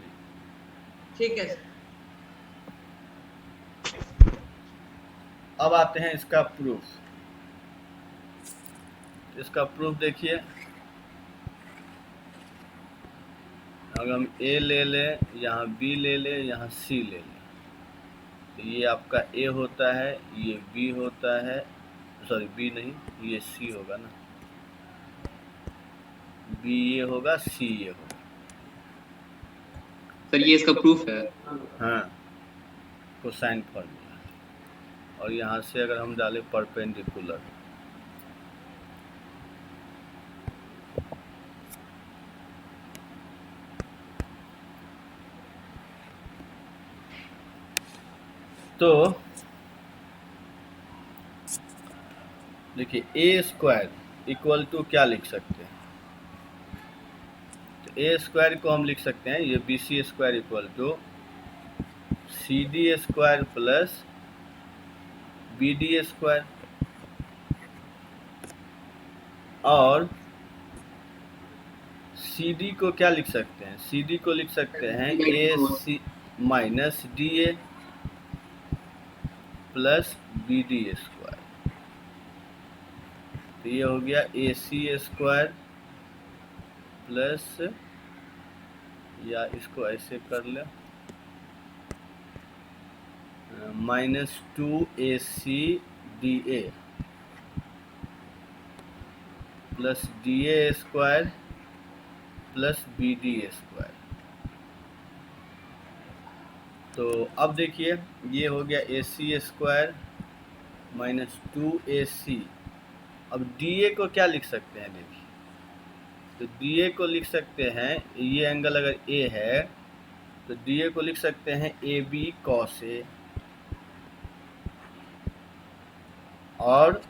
ठीक है सर। अब आते हैं इसका प्रूफ। इसका प्रूफ देखिए, अगर हम ए ले लें, यहाँ बी ले लें, यहाँ सी ले लें, तो ये आपका ए होता है, ये बी होता है, सॉरी बी नहीं, ये सी होगा ना, बी ये होगा, सी ये होगा। सर ये इसका प्रूफ है। हाँ कोसाइन फार्मूला। और यहाँ से अगर हम डालें परपेंडिकुलर, तो देखिए ए स्क्वायर इक्वल टू क्या लिख सकते हैं, तो ए स्क्वायर को हम लिख सकते हैं, ये B C square equal to C D square plus B D square, और सी डी को क्या लिख सकते हैं? सी डी को लिख सकते हैं A C minus D A plus B D square. तो ये हो गया ए सी स्क्वायर प्लस, या इसको ऐसे कर ले, minus 2ac dA plus dA square plus bd square. तो अब देखिए ये हो गया ac स्क्वायर माइनस 2ac। अब dA को क्या लिख सकते हैं? देखिए, तो dA को लिख सकते हैं, ये एंगल अगर a है तो dA को लिख सकते हैं AB cos A, और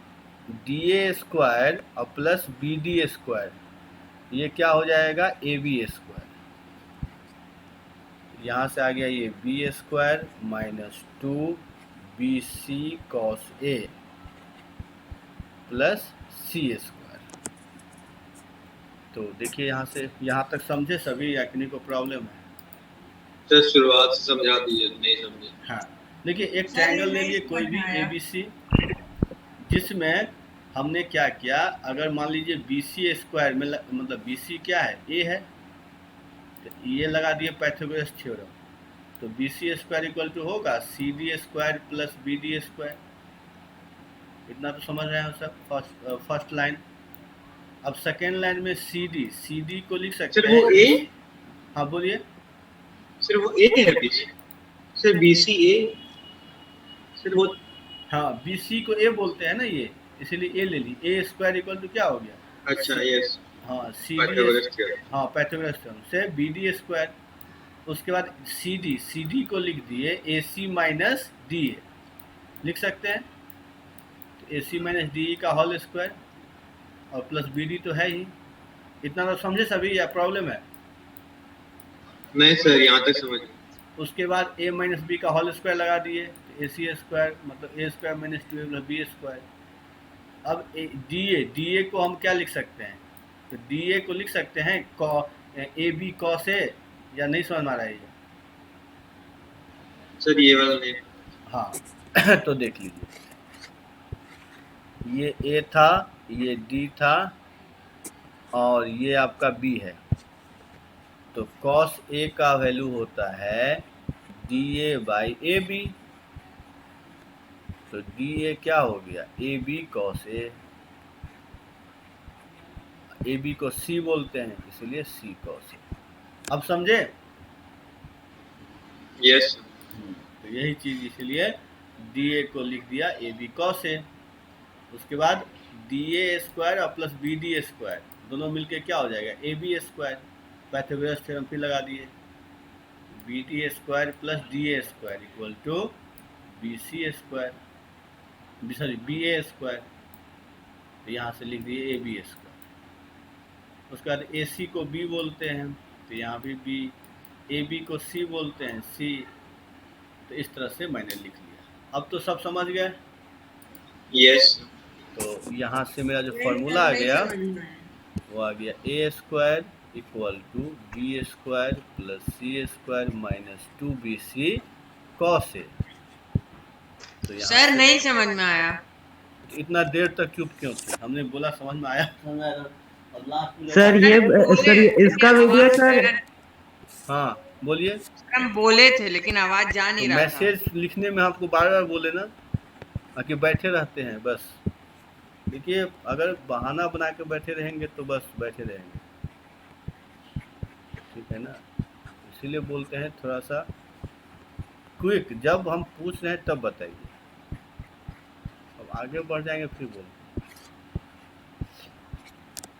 dA स्क्वायर और प्लस BD स्क्वायर, ये क्या हो जाएगा? AB square. यहाँ से आ गया ये B square minus 2BC cos A plus C square. तो देखिए यहाँ से यहाँ तक समझे सभी, या किन्हीं को प्रॉब्लम है? सर शुरुआत से समझा दीजिए, नहीं समझे। हाँ, देखिए एक ट्रायंगल ले लिए कोई भी ABC, जिसमें हमने क्या किया, अगर मान लीजिए BC स्क्वायर में मतलब BC क्या है? A है, तो ये लगा दिए पाइथागोरस थ्योरम। तो BC स्क्वायर इक्वल टू होगा CD square plus BD square. इतना तो समझ रहे हैं सब, फर्स्ट लाइन। अब सेकेंड लाइन में CD को लिख सकते सर हैं। वो ए, हाँ बोलिए। सर वो ए है पीछे, सर BC ए, सर वो हाँ BC को A बोलते हैं ना ये, इसीलिए A ले ली। A स्क्वायर इक्वल टू क्या हो गया? अच्छा यस हाँ पाइथागोरस थ्योरम। हाँ पाइथागोरस थ्योरम से BD स्क्वायर। उसके बाद CD को लिख दिए AC माइनस DA, लिख सकते हैं। तो AC माइनस DE का होल स्क्वायर और प्लस BD तो है ही। इतना तो समझे सभी, या प्रॉब्लम है? नहीं सर यहाँ तक समझ। उसके बाद A माइनस B का होल स्क्वायर लगा दिए, तो AC स्क्वायर मतलब A square minus 2A plus B square. अब DA को हम क्या लिख सकते हैं? तो DA को लिख सकते हैं AB cos A, या नहीं समझ में आ रहा है ये? सर ये वाला नहीं। हाँ तो देख लीजिए, ये A था, ये D था, और ये आपका B है। तो cos A का वैल्यू होता है DA बाई AB। तो DA क्या हो गया? AB cos A। AB को C बोलते हैं, इसलिए C cos A। अब समझे? यस तो यही चीज़, इसलिए DA को लिख दिया AB cos A। उसके बाद DA स्क्वायर और प्लस BD स्क्वायर दोनों मिलके क्या हो जाएगा? AB square. पाइथागोरस थ्योरम फिर लगा दिए, BD square plus DA square equal to BC square, sorry BA square. तो यहाँ से लिख दिए AB स्क्वायर। उसके बाद AC को B बोलते हैं, तो यहाँ भी B, AB को C बोलते हैं C। तो इस तरह से मैंने लिख लिया। अब तो सब समझ गए? यस। तो यहाँ से मेरा जो फॉर्मूला आ गया वो आ गया A square equal to B square plus C square minus 2BC cos A। तो यहाँ सर नहीं समझ में आया। इतना देर तक चुप क्यों थे? हमने बोला समझ में आया। और लास्ट में सर ये इसका वीडियो सर, हाँ बोलिए। हम बोले थे लेकिन आवाज जा नहीं रहा था। मैसेज लिखने में आपको बार बार बोले ना, कि बैठे रहते हैं बस। देखिए अगर बहाना बना के बैठे रहेंगे तो बस बैठे रहेंगे, ठीक है ना? इसीलिए बोलते हैं थोड़ा सा क्विक, जब हम पूछ रहे हैं तब बताइए। अब आगे बढ़ जाएंगे फिर बोल।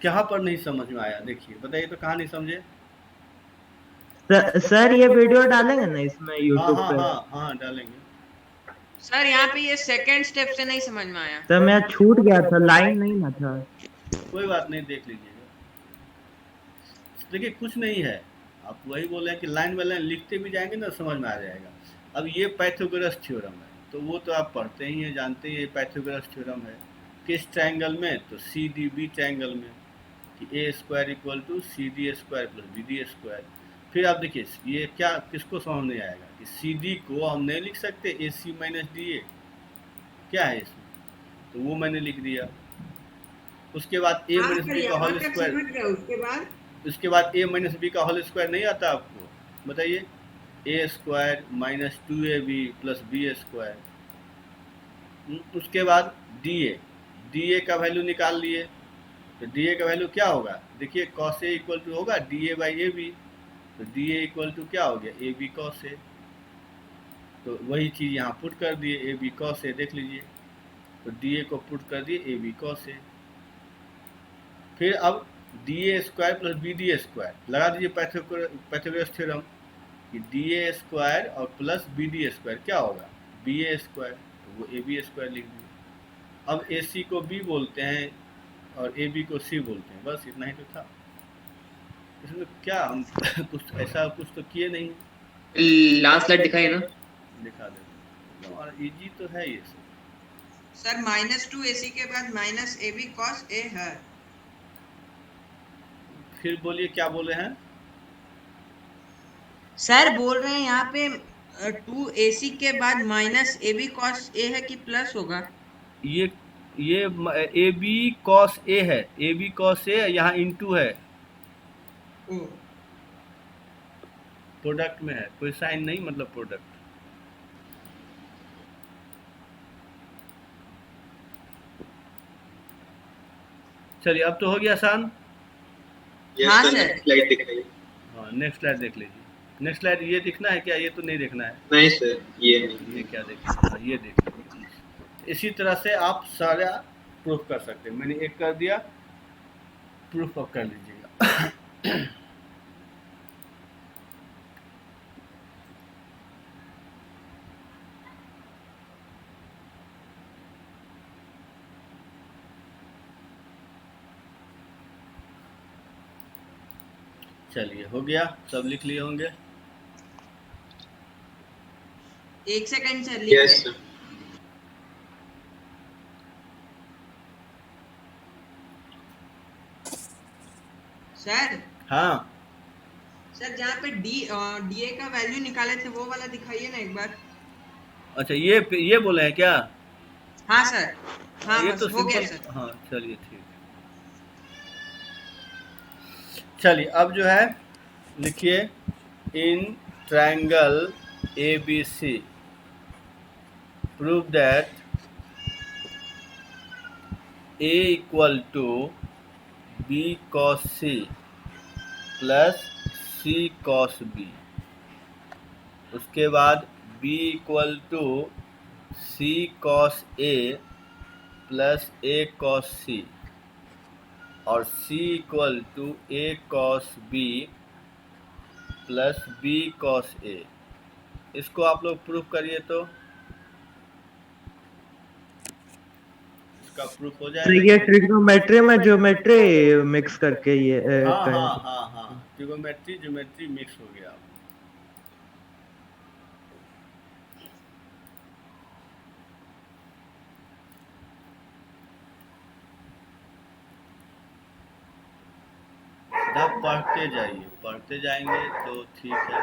कहाँ पर नहीं समझ में आया? देखिए बताइए तो, कहाँ नहीं समझे? सर ये वीडियो डालेंगे ना इसमें हाँ यूट्यूब हाँ पे? हाँ हाँ डालेंगे। सर यहाँ पे ये सेकंड स्टेप से नहीं समझ में आया। सर मैं छूट गया था, लाइन नहीं ना था। कोई बात नहीं, देख लीजिएगा। देखिए कुछ नहीं है, आप वही बोले कि लाइन बाय लाइन लिखते भी जाएंगे ना, समझ में आ जाएगा। अब ये पाइथागोरस थ्योरम है, तो वो तो आप पढ़ते ही हैं, जानते ही, ये पाइथागोरस थ्योरम है। किस ट्रायंगल में? तो CDB ट्रायंगल में। कि A square equal to C D square plus B D square. फिर आप देखिए ये क्या किसको समझ नहीं आएगा कि सी डी को हम नहीं लिख सकते ए सी माइनस डी ए, क्या है इसमें, तो वो मैंने लिख दिया। उसके बाद ए हाँ माइनस सर बी का यहाँ होल तक स्क्वायर, समझ गया। उसके बाद ए माइनस बी का होल स्क्वायर नहीं आता आपको, बताइए, A square minus 2ab plus B square. उसके बाद डी ए का वैल्यू निकाल लिए, तो डी ए का वैल्यू क्या होगा, देखिए कॉस ए इक्वल टू होगा D A by A B, तो डी ए इक्वल टू क्या हो गया ए बी कॉस ए, तो वही चीज़ यहाँ पुट कर दिए ए बी कॉस ए, देख लीजिए, तो डी ए को पुट कर दिए ए बी कॉस ए। फिर अब D A square plus B D square लगा दीजिए पाइथागोरस थ्योरम कि डी ए स्क्वायर और प्लस बी डी स्क्वायर क्या होगा बी ए स्क्वायर, तो वो ए बी स्क्वायर लिख दिए। अब ए सी को बी बोलते हैं और ए बी को सी बोलते हैं, बस इतना ही तो था इसमें, क्या हम कुछ ऐसा कुछ तो किए नहीं। लास्ट स्लाइड दिखाइए ना, दिखा देते और इजी तो है ये सब। सर -2 AC के बाद -AB cos A है। फिर बोलिए क्या बोले हैं सर बोल रहे हैं यहाँ पे 2 AC के बाद -AB cos A है कि प्लस होगा? ये ए बी कॉस ए है, ए बी कॉस ए यहाँ इंटू है, प्रोडक्ट में है, कोई साइन नहीं, मतलब प्रोडक्ट। चलिए अब तो हो गया आसान। हाँ सर। स्लाइड दिखाइए। हाँ नेक्स्ट स्लाइड देख लीजिए। नेक्स्ट स्लाइड ये दिखना है क्या, ये तो नहीं देखना है, नहीं सर ये नहीं। ये क्या देखना है, ये देख लीजिए। इसी तरह से आप सारा प्रूफ कर सकते हैं, मैंने एक कर दिया, प्रूफ अब कर लीजिएगा। चलिए हो गया, सब लिख लिए होंगे। 1 सेकंड सर लिख यस रहे हैं। सर हाँ सर जहाँ पे DA का वैल्यू निकाले थे वो वाला दिखाइए ना एक बार। अच्छा ये बोले हैं क्या, हाँ सर। हाँ ये बस तो हो गया सिंपल, सर। हाँ चलिए ठीक है। चलिए अब जो है लिखिए, in triangle ABC prove that A equal to B cos C plus C cos B, उसके बाद B equal to C cos A plus A cos C और C equal to A cos B plus B cos A। इसको आप लोग proof करिए तो इसका proof हो तो जाएगा। ये ट्रिग्नोमेट्री में ज्योमेट्री मिक्स करके ये हाँ करें। हाँ हाँ हाँ, ट्रिगोमेट्री ज्योमेट्री मिक्स हो गया। आप पढ़ते जाइए, पढ़ते जाएंगे तो ठीक है,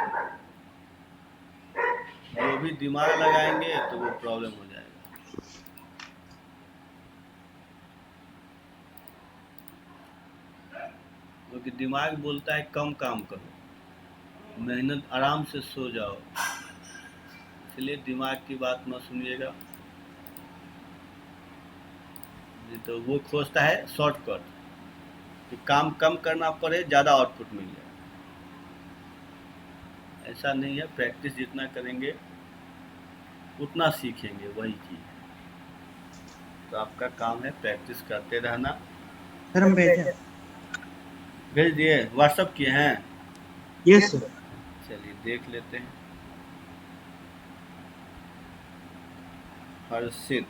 जो भी दिमाग लगाएंगे तो वो प्रॉब्लम हो जाएगा। क्योंकि दिमाग बोलता है कम काम करो, मेहनत आराम से सो जाओ, इसलिए दिमाग की बात मत सुनिएगा। नहीं तो वो खोजता है शॉर्टकट कि काम कम करना पड़े, ज़्यादा आउटपुट मिल जाए। ऐसा नहीं है, प्रैक्टिस जितना करेंगे उतना सीखेंगे, वही चीज़। तो आपका काम है प्रैक्टिस करते रहना। सर हम भेजें। भेज दिए, व्हाट्सअप किए हैं? Yes sir. चलिए देख लेते हैं। हर्षित,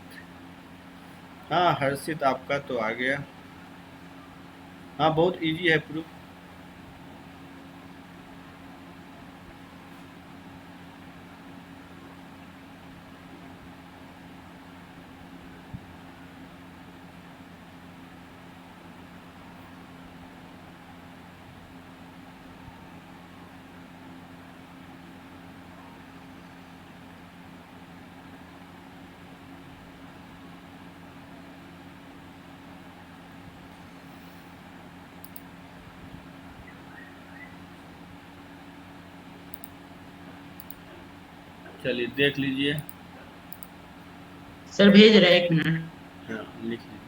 हाँ हर्षित आपका तो आ गया। हाँ बहुत इजी है प्रूफ। चलिए देख लीजिए। सर भेज रहा है, 1 मिनट। हाँ लिख लीजिए।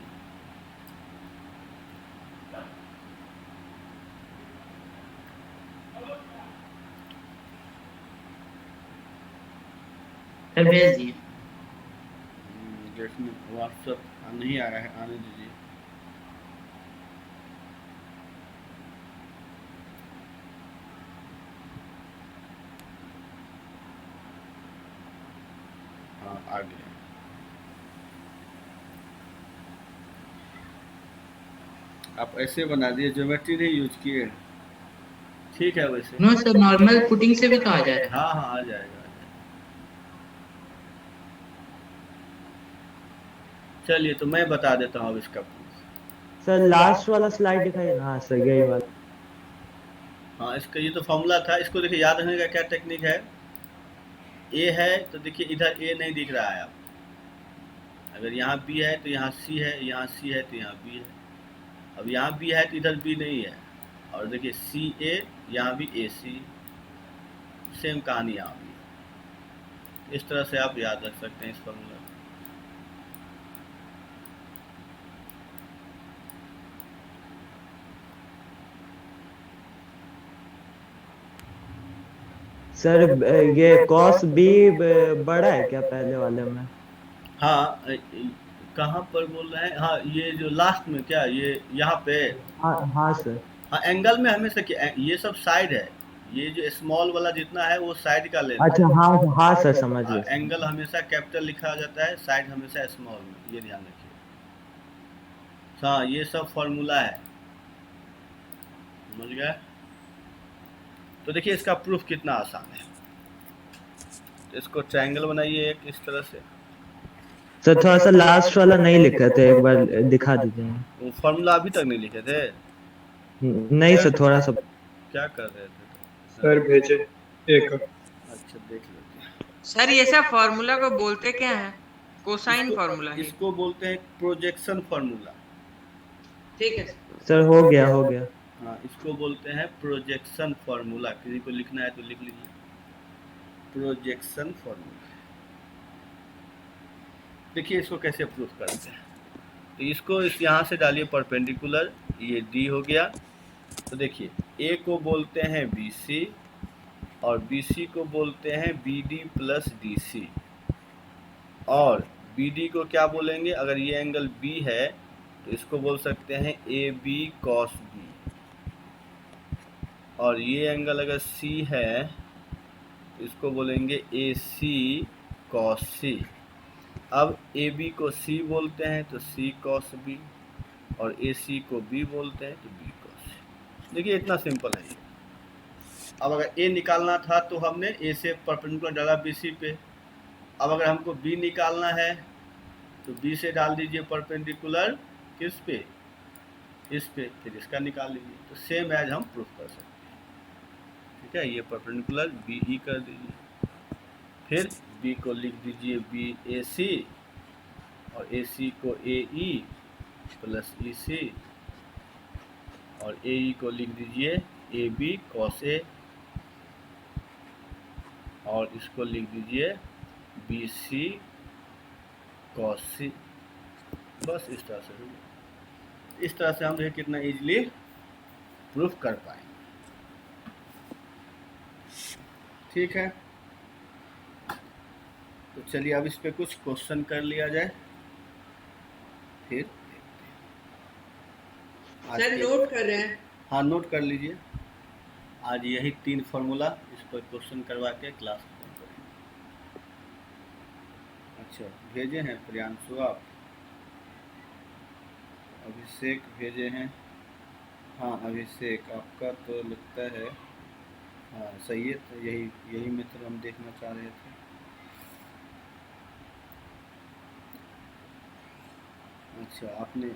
सर भेज दिए। देखने व्हाट्सएप नहीं आ रहा है, आने दीजिए। हाँ आ गया। आप ऐसे बना दिए, ज्योमेट्री नहीं यूज किए। ठीक है वैसे। नो सर, नॉर्मल पुटिंग से भी तो आ जा रहा है। हाँ हाँ आ जाएगा, आ जाएगा। चलिए तो मैं बता देता हूँ अब इसका proof। सर लास्ट वाला स्लाइड दिखाइए ना। हाँ सर यही वाला। हाँ इसका ये तो फॉर्मूला था, इसको देखिए याद रखने का क्या टेक्निक है। ए है तो देखिए इधर ए नहीं दिख रहा है आप, अगर यहाँ बी है तो यहाँ सी है, यहाँ सी है तो यहाँ बी है। अब यहाँ बी है तो इधर बी नहीं है, और देखिए सी ए, यहाँ भी ए सी, सेम कहानी यहाँ भी है। इस तरह से आप याद रख सकते हैं इस फॉर्मूला को। सर ये cos b बड़ा है क्या पहले वाले में? हाँ कहाँ पर बोल रहे हैं? हाँ ये जो लास्ट में क्या, ये यहाँ पे। हाँ सर। हाँ एंगल में हमेशा ये सब साइड है, ये जो स्मॉल वाला जितना है वो साइड का लेना अच्छा हाँ हाँ सर समझ है। गया। एंगल हमेशा कैपिटल लिखा जाता है, साइड हमेशा स्मॉल में, ये ध्यान रखिए। हाँ ये सब फॉर्मूला है, समझ गए? तो देखिए इसका प्रूफ कितना आसान है। तो इसको ट्रायंगल बनाइए एक इस तरह से। सर थोड़ा सा लास्ट वाला नहीं लिखे थे, एक बार दिखा दीजिए। वो फॉर्मूला अभी तक नहीं लिखे थे? नहीं सर थोड़ा सा। क्या कर रहे थे? सर भेजे एक। अच्छा देख लेते हैं। सर ये सब फार्मूला को बोलते क्या है? कोसाइन फार्मूला है। इसको बोलते हैं प्रोजेक्शन फार्मूला। ठीक है सर हो गया हो गया। हाँ इसको बोलते हैं प्रोजेक्शन फार्मूला। किसी को लिखना है तो लिख लीजिए, प्रोजेक्शन फार्मूला। देखिए इसको कैसे प्रूफ करते हैं। तो इसको इस यहाँ से डालिए परपेंडिकुलर, ये डी हो गया। तो देखिए ए को बोलते हैं बी सी, और बी सी को बोलते हैं B D plus D C, और बी डी को क्या बोलेंगे? अगर ये एंगल बी है तो इसको बोल सकते हैं ए बी कॉस बी, और ये एंगल अगर सी है तो इसको बोलेंगे ए सी कॉस सी। अब ए बी को सी बोलते हैं तो सी कॉस बी, और ए सी को बी बोलते हैं तो बी कॉस सी। देखिए इतना सिंपल है ये। अब अगर ए निकालना था तो हमने ए से परपेंडिकुलर डाला बी सी पे। अब अगर हमको बी निकालना है तो बी से डाल दीजिए परपेंडिकुलर किस पे? इस पे, फिर इसका निकाल लीजिए। तो सेम एज हम प्रूफ कर सकते हैं। ठीक है, ये परपेंडिकुलर बी ई कर दीजिए, फिर बी को लिख दीजिए बी ए सी, और ए सी को ए ई प्लस ई सी, और ए ई को लिख दीजिए ए बी कॉस ए, और इसको लिख दीजिए बी सी कॉस सी। बस इस तरह से, इस तरह से हम देखिए कितना इजीली प्रूफ कर पाएंगे। ठीक है, तो चलिए अब इस पे कुछ क्वेश्चन कर लिया जाए, फिर सर नोट कर रहे हैं। हाँ नोट कर लीजिए। आज यही 3 फार्मूला इस पर क्वेश्चन करवा के क्लास खत्म करेंगे। अच्छा भेजे हैं प्रियांशु आप, अभिषेक भेजे हैं। हाँ अभिषेक आपका तो लगता है हाँ सही है। तो यही मेथड हम देखना चाह रहे थे। अच्छा आपने,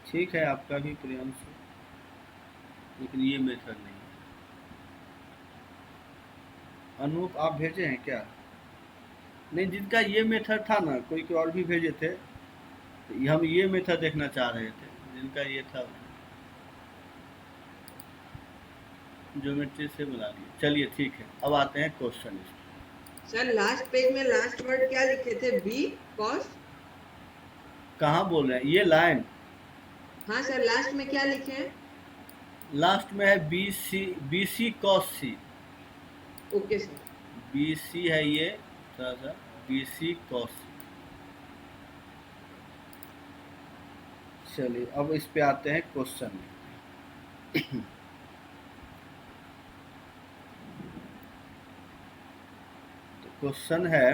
ठीक है आपका भी प्रियांशु, लेकिन ये मेथड नहीं है। अनूप आप भेजे हैं क्या? नहीं, जिनका ये मेथड था ना, कोई और भी भेजे थे, तो हम ये मेथड देखना चाह रहे थे, जिनका ये था ज्योमेट्री से बना लिया। चलिए ठीक है, अब आते हैं क्वेश्चन। सर लास्ट पेज में लास्ट वर्ड क्या लिखे थे? B cos? कहाँ बोल रहे हैं ये लाइन? हाँ सर, लास्ट में क्या लिखे हैं? लास्ट में है B C cos C. Okay sir. B C है ये, थोड़ा सा बी सी कॉस सी। चलिए अब इस पे आते हैं क्वेश्चन में। तो क्वेश्चन है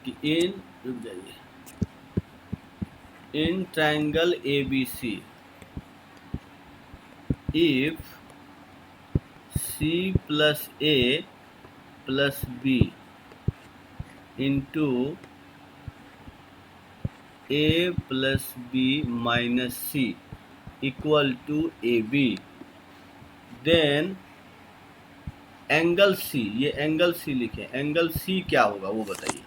कि रुक जाइए, इन triangle ABC if C plus A plus B into A plus B minus C equal to AB, then angle C, ये एंगल C लिखे, एंगल C क्या होगा वो बताइए।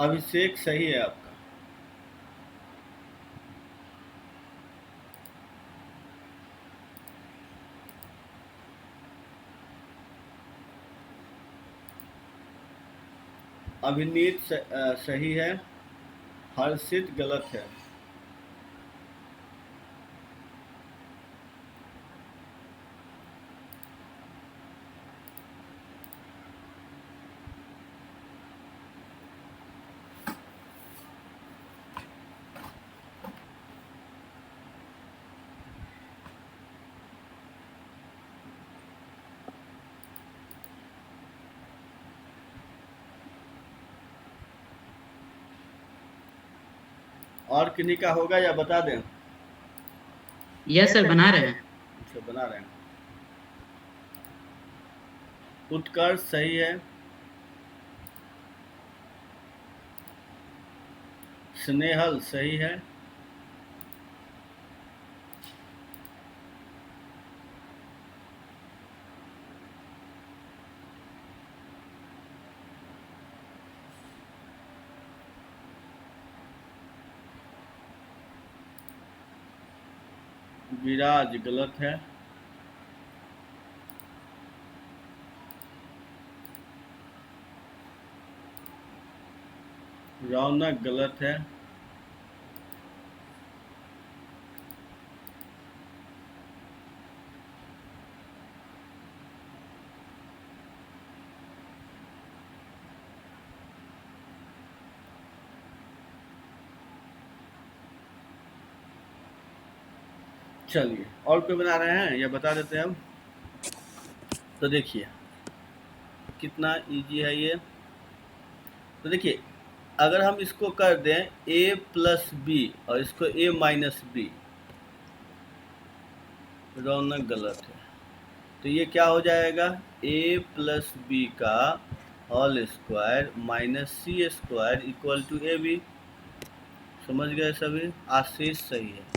अभिषेक सही है आपका। अभिनीत सही है, हर्षित गलत है। और किन्हीं का होगा या बता दें? यस सर, बना रहे हैं। अच्छा बना रहे हैं। उत्कर्ष सही है, स्नेहल सही है, विराज गलत है, रौनक गलत है, चलिए और कोई बना रहे हैं या बता देते हैं हम? तो देखिए कितना इजी है ये। तो देखिए अगर हम इसको कर दें a प्लस बी और इसको a माइनस बी, रौनक गलत है, तो ये क्या हो जाएगा a प्लस बी का whole square minus C square equal to A B. समझ गए सभी? आशीष सही है।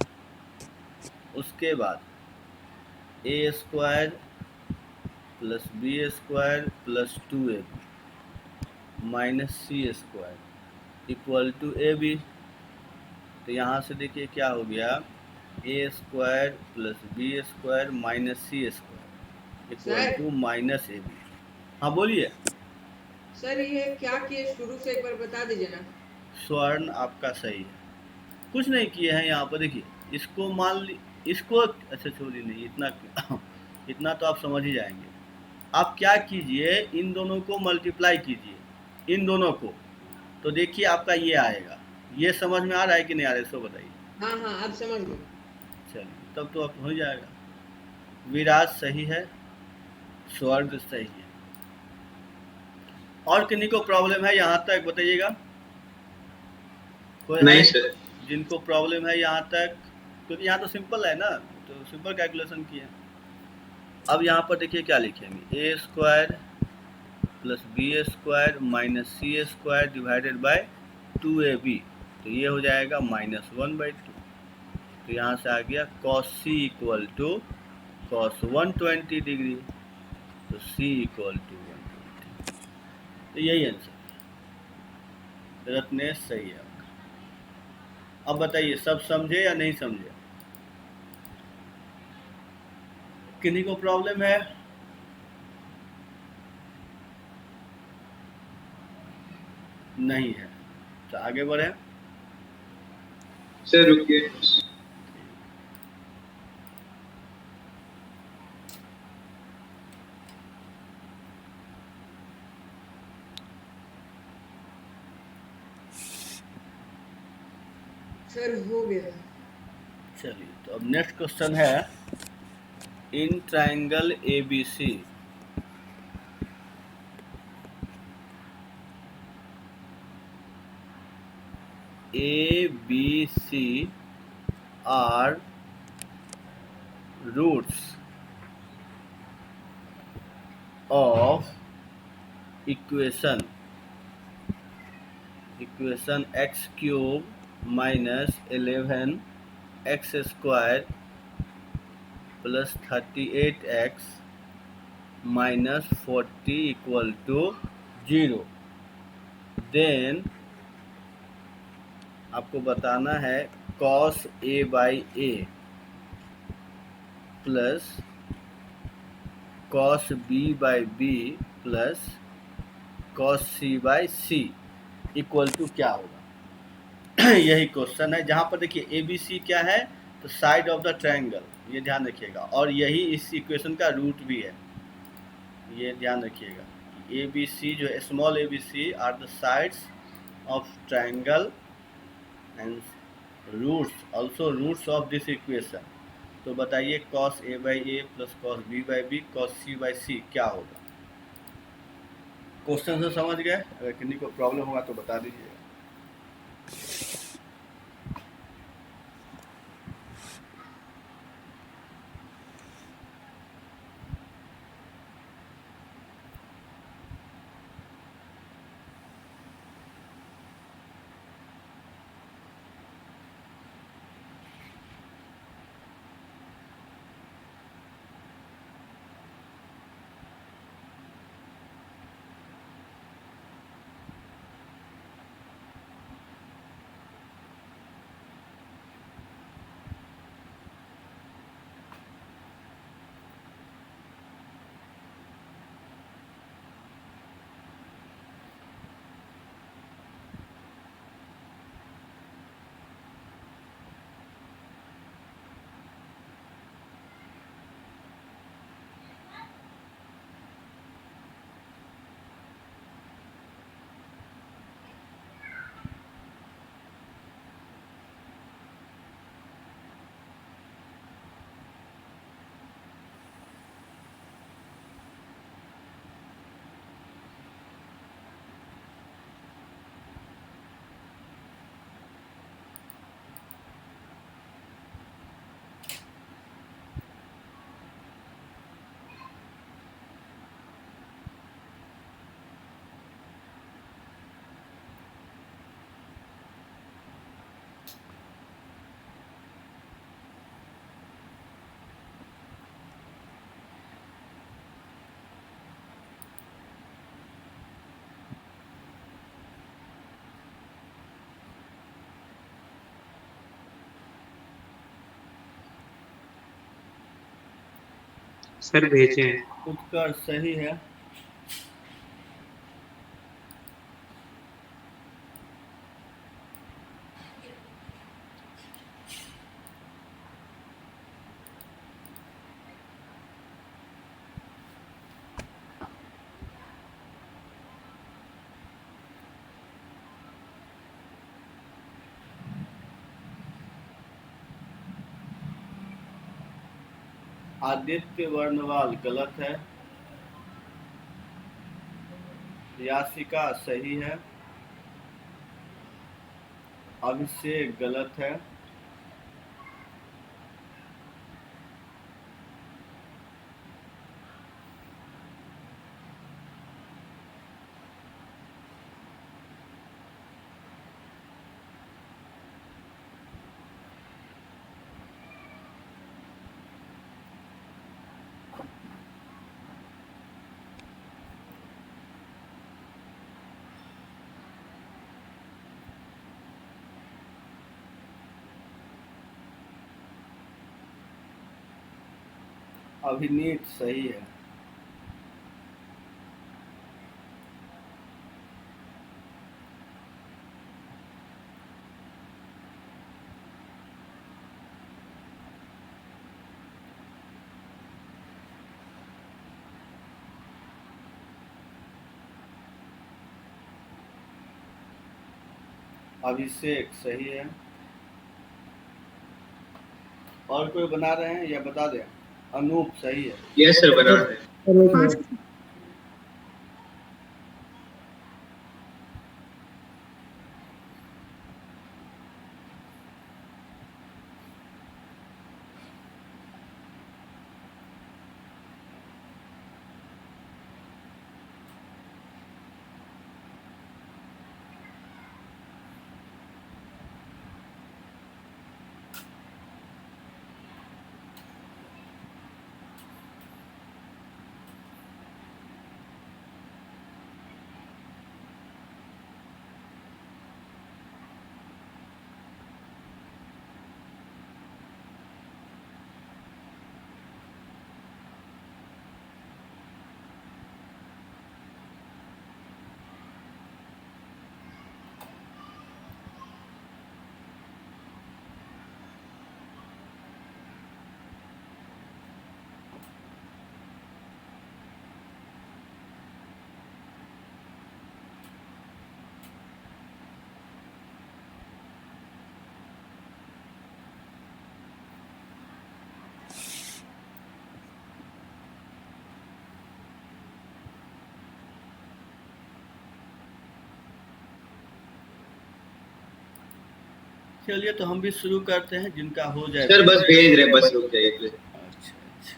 उसके बाद A square plus B square plus 2ab minus C square equal to A B. तो यहाँ से देखिए क्या हो गया, ए square plus B square minus C square equal to minus A B. हाँ बोलिए सर ये क्या किए शुरू से एक बार बता दीजिए ना। स्वर्ण आपका सही है, कुछ नहीं किए हैं यहाँ पर। देखिए इसको मान ली, इसको अच्छा छोड़िए, नहीं इतना इतना तो आप समझ ही जाएंगे। आप क्या कीजिए, इन दोनों को मल्टीप्लाई कीजिए, इन दोनों को, तो देखिए आपका ये आएगा। ये समझ में आ रहा है कि नहीं आ रहा है, इसको बताइए। हाँ हाँ अब समझ गए। चलिए तब तो अब हो जाएगा। विराज सही है, स्वर्ग सही है। और किन्हीं को प्रॉब्लम है यहाँ तक बताइएगा? कोई नहीं है सर। जिनको प्रॉब्लम है यहाँ तक? क्योंकि यहाँ तो सिंपल है ना, तो सिंपल कैलकुलेशन किए। अब यहाँ पर देखिए क्या लिखेंगे, ए square plus B square minus C square divided by 2ab। तो ये हो जाएगा -1/2। तो यहाँ से आ गया cos c equal to cos 120 degree. तो c इक्वल टू 120। तो यही आंसर, रत्नेश सही है आपका। अब बताइए सब समझे या नहीं समझे? किन्हीं को प्रॉब्लम है? नहीं है तो आगे बढ़े। सर रुकिए। सर हो गया। चलिए तो अब नेक्स्ट क्वेश्चन है, in triangle ABC ABC are roots of equation x cube minus 11x square plus 38x minus 40 equal to 0। Then आपको बताना है cos a by a plus cos b by b plus cos c by c equal to क्या होगा। यही question है, जहाँ पर देखिए ए बी सी क्या है, तो साइड ऑफ द ट्रायंगल, ये ध्यान रखिएगा। और यही इस इक्वेशन का रूट भी है, ये ध्यान रखिएगा। ए बी सी जो है, small a B c are the sides of triangle and roots also roots of this equation. तो बताइए cos a by a plus cos b by b cos c by c क्या होगा। Question से समझ गए? अगर किसी को प्रॉब्लम होगा तो बता दीजिए। सर भेजे हैं। उत्कर्ष सही है। आदित्य वर्णवाल गलत है। यासिका सही है। अभिषेक गलत है। अभिनीत सही है। अभिषेक सही है। और कोई बना रहे हैं या बता दें? अनूप सही है। यस सर, बना रहे हैं। चलिए तो हम भी शुरू करते हैं, जिनका हो जाए। सर बस भेज रहे, बस रुक जाइए प्लीज। अच्छा अच्छा।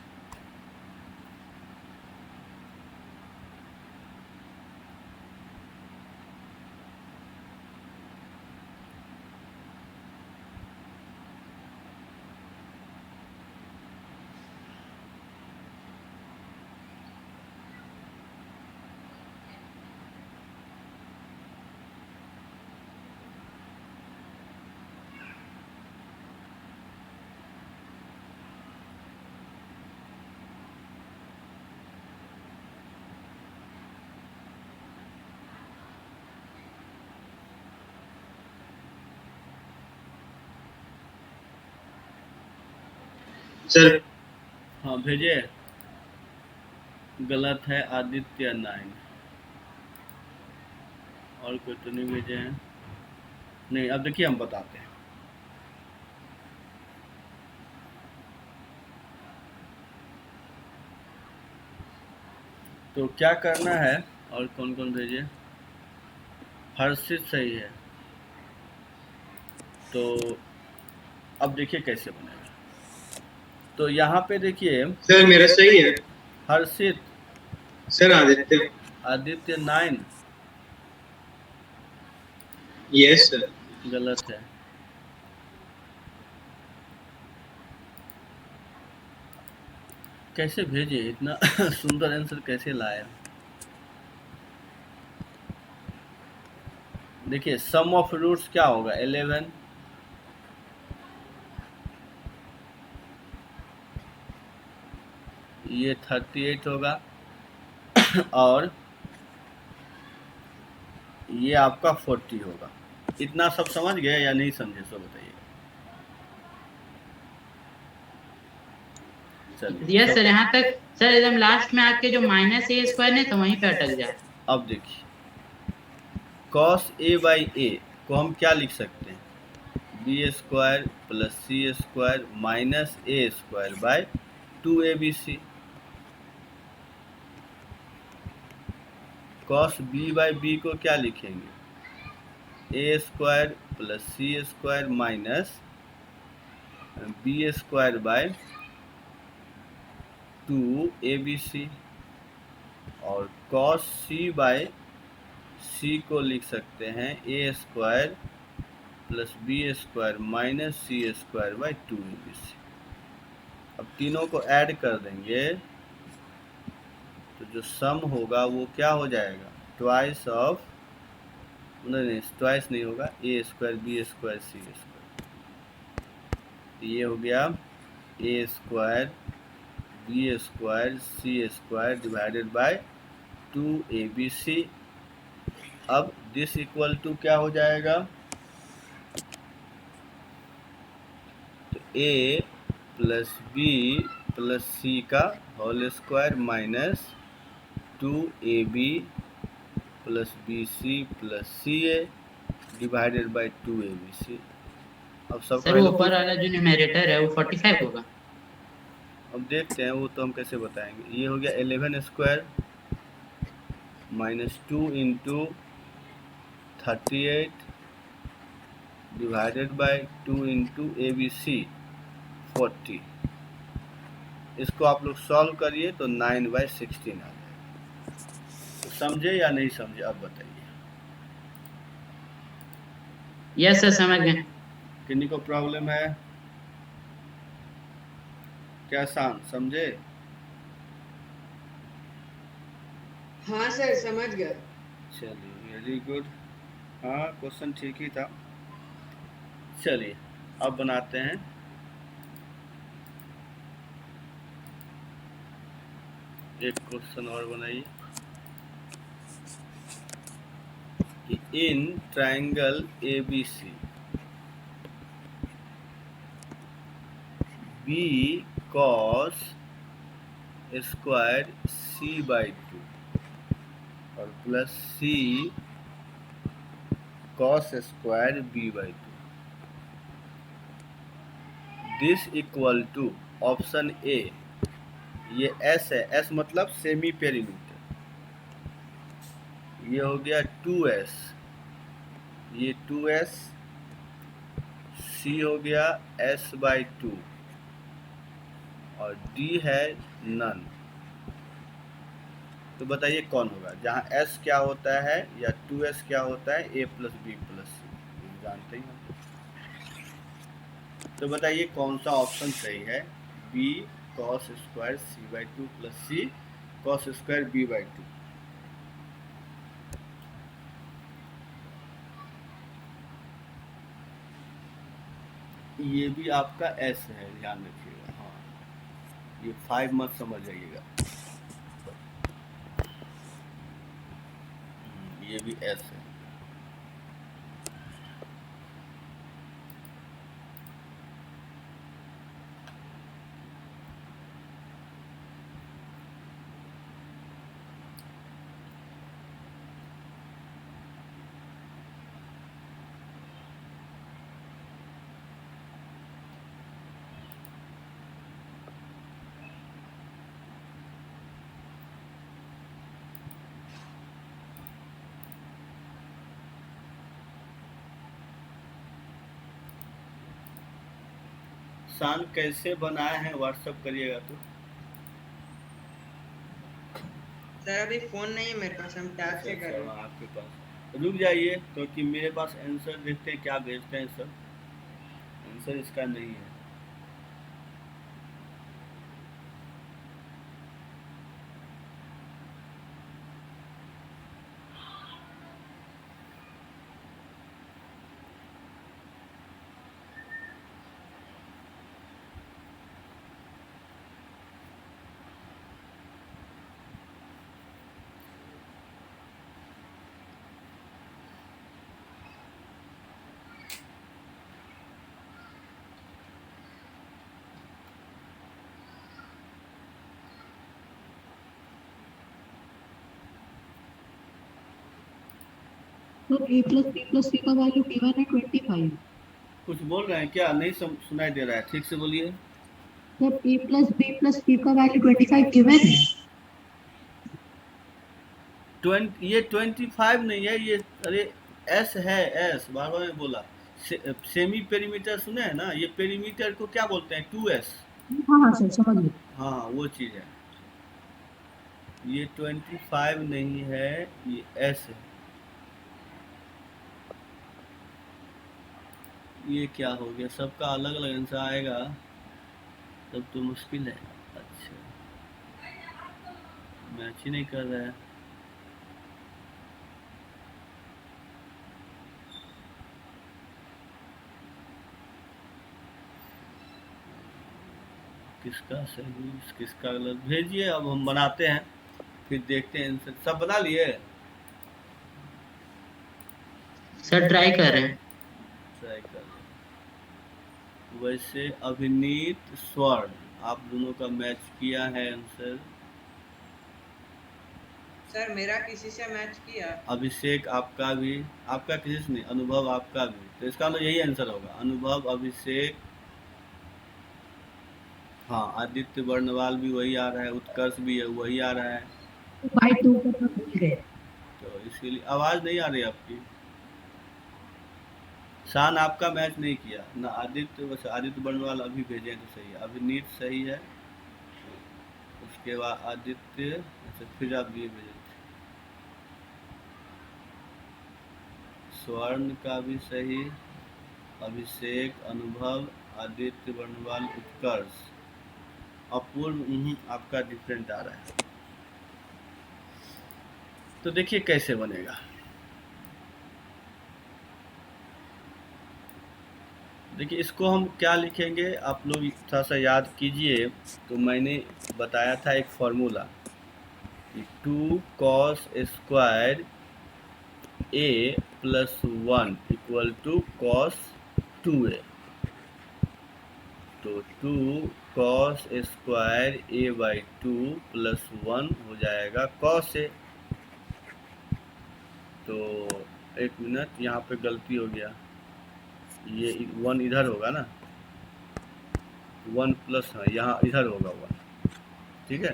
सर हाँ भेजे। गलत है आदित्य 9। और कोई तो नहीं भेजे हैं। नहीं, अब देखिए हम बताते हैं। तो क्या करना है, और कौन कौन भेजे? हर्षित सही है। तो अब देखिए कैसे बनेगा। तो यहाँ पे देखिए सर मेरा सही है। हर्षित सर आदित्य 9 यस सर। गलत है। कैसे भेजे, इतना सुंदर आंसर कैसे लाया? देखिए सम ऑफ रूट्स क्या होगा? 11 9 ये 38 होगा और ये आपका 40 होगा। इतना सब समझ गए या नहीं समझे, सो बताइए। चलिए यस सर, यहाँ तक सर एकदम लास्ट में आके जो माइनस ए स्क्वायर नहीं था वहीं पे अटक जाए। अब देखिए cos a बाई ए को हम क्या लिख सकते हैं, b square plus C square minus A square by 2abc। cos b by b को क्या लिखेंगे, ए square plus C square minus B square by 2abc। और cos c बाय सी को लिख सकते हैं a square plus B square minus C square by 2abc। अब तीनों को ऐड कर देंगे तो जो सम होगा वो क्या हो जाएगा, ट्वाइस ऑफ, नहीं ट्वाइस नहीं होगा, a square b square C square. ये हो गया ए square b square C square divided by 2abc। अब दिस इक्वल टू क्या हो जाएगा, तो a plus B plus C का whole square minus 2ab plus bc plus ca divided by 2abc। अब सब सर वो ऊपर वाला जो न्यूमरेटर है वो 45 होगा। अब देखते हैं वो तो हम कैसे बताएंगे। ये हो गया 11 square minus 2 into 38 divided by 2 into abc 40। इसको आप लोग सॉल्व करिए तो 9/16 आ जाएगा। तो समझे या नहीं समझे, अब बताइए। यस सर, समझ गए। किन्हीं को प्रॉब्लम है क्या, शान समझे? हाँ सर समझ गया। चलिए वेरी गुड। हाँ क्वेश्चन ठीक ही था। चलिए अब बनाते हैं एक क्वेश्चन और बनाइए कि in triangle ABC B cos square C by 2 और plus C cos square B by 2, this equal to option A, ये S है, S मतलब सेमी पेरीमीटर, ये हो गया 2S, ये 2S, C हो गया S बाई 2 और D है नन। तो बताइए कौन होगा, जहाँ S क्या होता है या 2S क्या होता है, A प्लस बी प्लस सी, जानते ही हैं। तो बताइए कौन सा ऑप्शन सही है, B cos square C by 2 plus C cos square B by 2। ये भी आपका S है, ध्यान रखिएगा। हाँ ये 5 मत समझ जाइएगा, ये भी S है। शान कैसे बनाए हैं व्हाट्सएप करिएगा तो। सर अभी फोन नहीं है मेरे पास, हम टैब से कर रहे हैं। आपके पास रुक जाइए, क्योंकि मेरे पास आंसर देखते हैं क्या भेजते हैं सर, आंसर इसका नहीं है। तो a plus b plus c का वैल्यू गिवन है 25। कुछ बोल रहे हैं क्या? नहीं सुनाई दे रहा है, ठीक से बोलिए। Sir a plus b plus c का वैल्यू 25 गिवन है। ये 25 नहीं है, ये अरे एस है, एस बार बार में बोला। सेमी पेरीमीटर सुने हैं ना, ये पेरीमीटर को क्या बोलते हैं? 2s। हाँ सर समझ गए। हाँ वो चीज़ है। ये 25 नहीं है, ये एस है। ये क्या हो गया? सबका अलग अलग आंसर आएगा तब तो मुश्किल है। अच्छा मैच ही नहीं कर रहा है। किसका सही किसका गलत भेजिए, अब हम बनाते हैं फिर देखते हैं आंसर। सब बना लिए? सर ट्राई कर रहे हैं। ट्राई कर रहे। वैसे अभिनीत स्वर्ण आप दोनों का मैच किया है आंसर। सर मेरा किसी से मैच किया। अभिषेक आपका भी, आपका किसी से नहीं, अनुभव आपका भी, तो इसका मतलब यही आंसर होगा। अनुभव, अभिषेक, हाँ आदित्य वर्णवाल भी वही आ रहा है, उत्कर्ष भी है वही आ रहा है। बाय 2 करना भूल गए। तो इसीलिए आवाज़ नहीं आ रही आपकी। शान आपका मैच नहीं किया ना, आदित्य, बस आदित्य वर्णवाल अभी भेजे तो सही है। अभिनीत सही है, उसके बाद आदित्य, अच्छा फिर आप ये भेजे थे। स्वर्ण का भी सही, अभिषेक, अनुभव, आदित्य वर्णवाल, उत्कर्ष। अपूर्व आपका डिफरेंट आ रहा है। तो देखिए कैसे बनेगा। देखिए इसको हम क्या लिखेंगे, आप लोग थोड़ा सा याद कीजिए। तो मैंने बताया था एक फॉर्मूला कि 2 cos square a plus 1 equal to cos 2a। तो 2 cos square a by 2 plus 1 हो जाएगा cos a। तो एक मिनट, यहाँ पे गलती हो गया, ये 1 इधर होगा ना, 1 प्लस, हाँ यहाँ इधर होगा 1, ठीक है।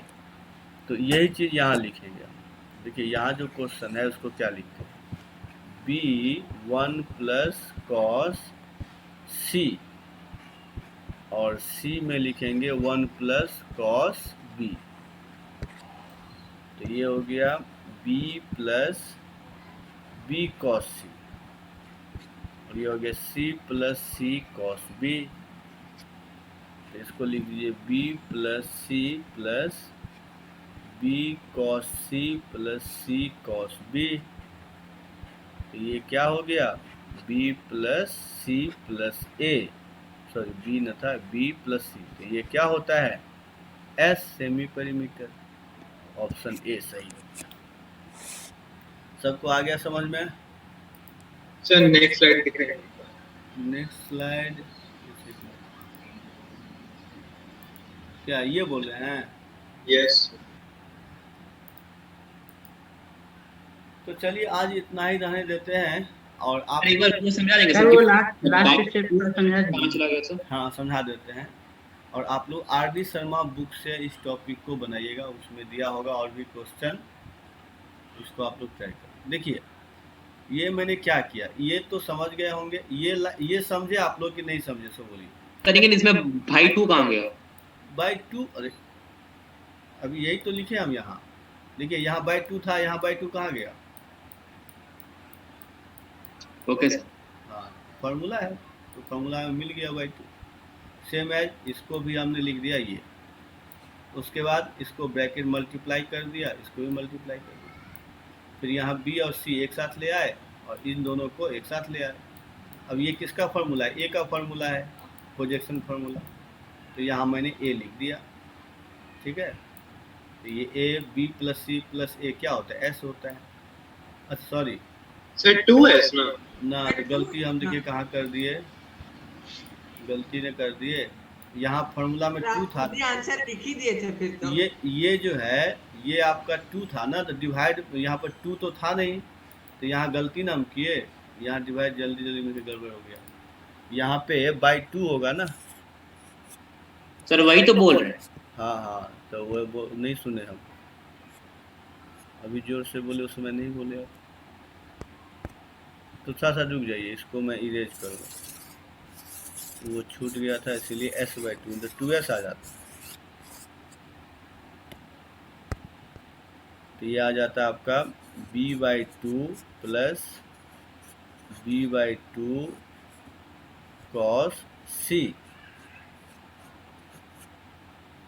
तो यही चीज़ यहाँ लिखेंगे। देखिए यहाँ जो क्वेश्चन है उसको क्या लिखते हैं, b 1 प्लस कॉस c, और c में लिखेंगे 1 प्लस कॉस b। तो ये हो गया b plus b cos c, और ये हो गया c plus c cos b। तो इसको लिख दीजिए b plus c plus b cos c plus c cos b। तो ये क्या हो गया, b plus c plus a, sorry b न था, b प्लस c। तो ये क्या होता है, s semi perimeter. Option A सही है। सबको आ गया समझ में? सर नेक्स्ट स्लाइड दिख रहा है। नेक्स्ट स्लाइड क्या ये बोल रहे हैं? यस। तो चलिए आज इतना ही रहने देते हैं, और आप एक बार पूरा समझा देंगे सर सर वो कि लास्ट स्टेप पूरा समझा कहाँ दीजिए। चला गया सर? हाँ समझा देते हैं। और आप लोग आर.डी. शर्मा बुक से इस टॉपिक को बनाइएगा, उसमें दिया होगा और भी क्वेश्चन, इसको आप लोग ट्राई करें। देखिए ये मैंने क्या किया, ये तो समझ गए होंगे, ये समझे आप लोग कि नहीं समझे, सो बोलिए। सर लेकिन इसमें भाई 2 कहाँ गया? बाई 2, अरे अभी यही तो लिखे हम यहाँ। देखिए यहाँ बाई 2 था, यहाँ बाई 2 कहाँ गया? Okay sir. हाँ फार्मूला है, तो फार्मूला में मिल गया बाई 2। सेम एज इसको भी हमने लिख दिया ये, उसके बाद इसको ब्रैकेट मल्टीप्लाई कर दिया, इसको भी मल्टीप्लाई कर दिया, फिर यहाँ b और c एक साथ ले आए और इन दोनों को एक साथ ले आए। अब ये किसका फार्मूला है, a का फार्मूला है, प्रोजेक्शन फार्मूला। तो यहाँ मैंने a लिख दिया, ठीक है। तो ये a b plus c plus a क्या होता है, s होता है। अच्छा सॉरी सर 2s ना, तो गलती हम देखिए कहाँ कर दिए, गलती ने कर दिए, यहाँ फार्मूला में 2 था, आंसर लिख ही दिए थे फिर तो। ये जो है ये आपका 2 था ना, तो डिवाइड यहाँ पर 2 तो था नहीं, तो तो यहाँ गलती ना हम किए, यहाँ डिवाइड जल्दी जल्दी में से गड़बड़ हो गया। यहाँ पे बाई 2 होगा ना। सर वही तो बोल रहे हैं। हाँ हाँ, तो वो नहीं सुने हम, अभी जोर से बोले उस समय नहीं बोले आप। तो थोड़ा सा रुक जाइए, इसको मैं इरेज करूँगा, वो छूट गया था इसीलिए s/2 तो 2s आ जाता। तो ये आ जाता आपका b/2 plus b/2 cos c।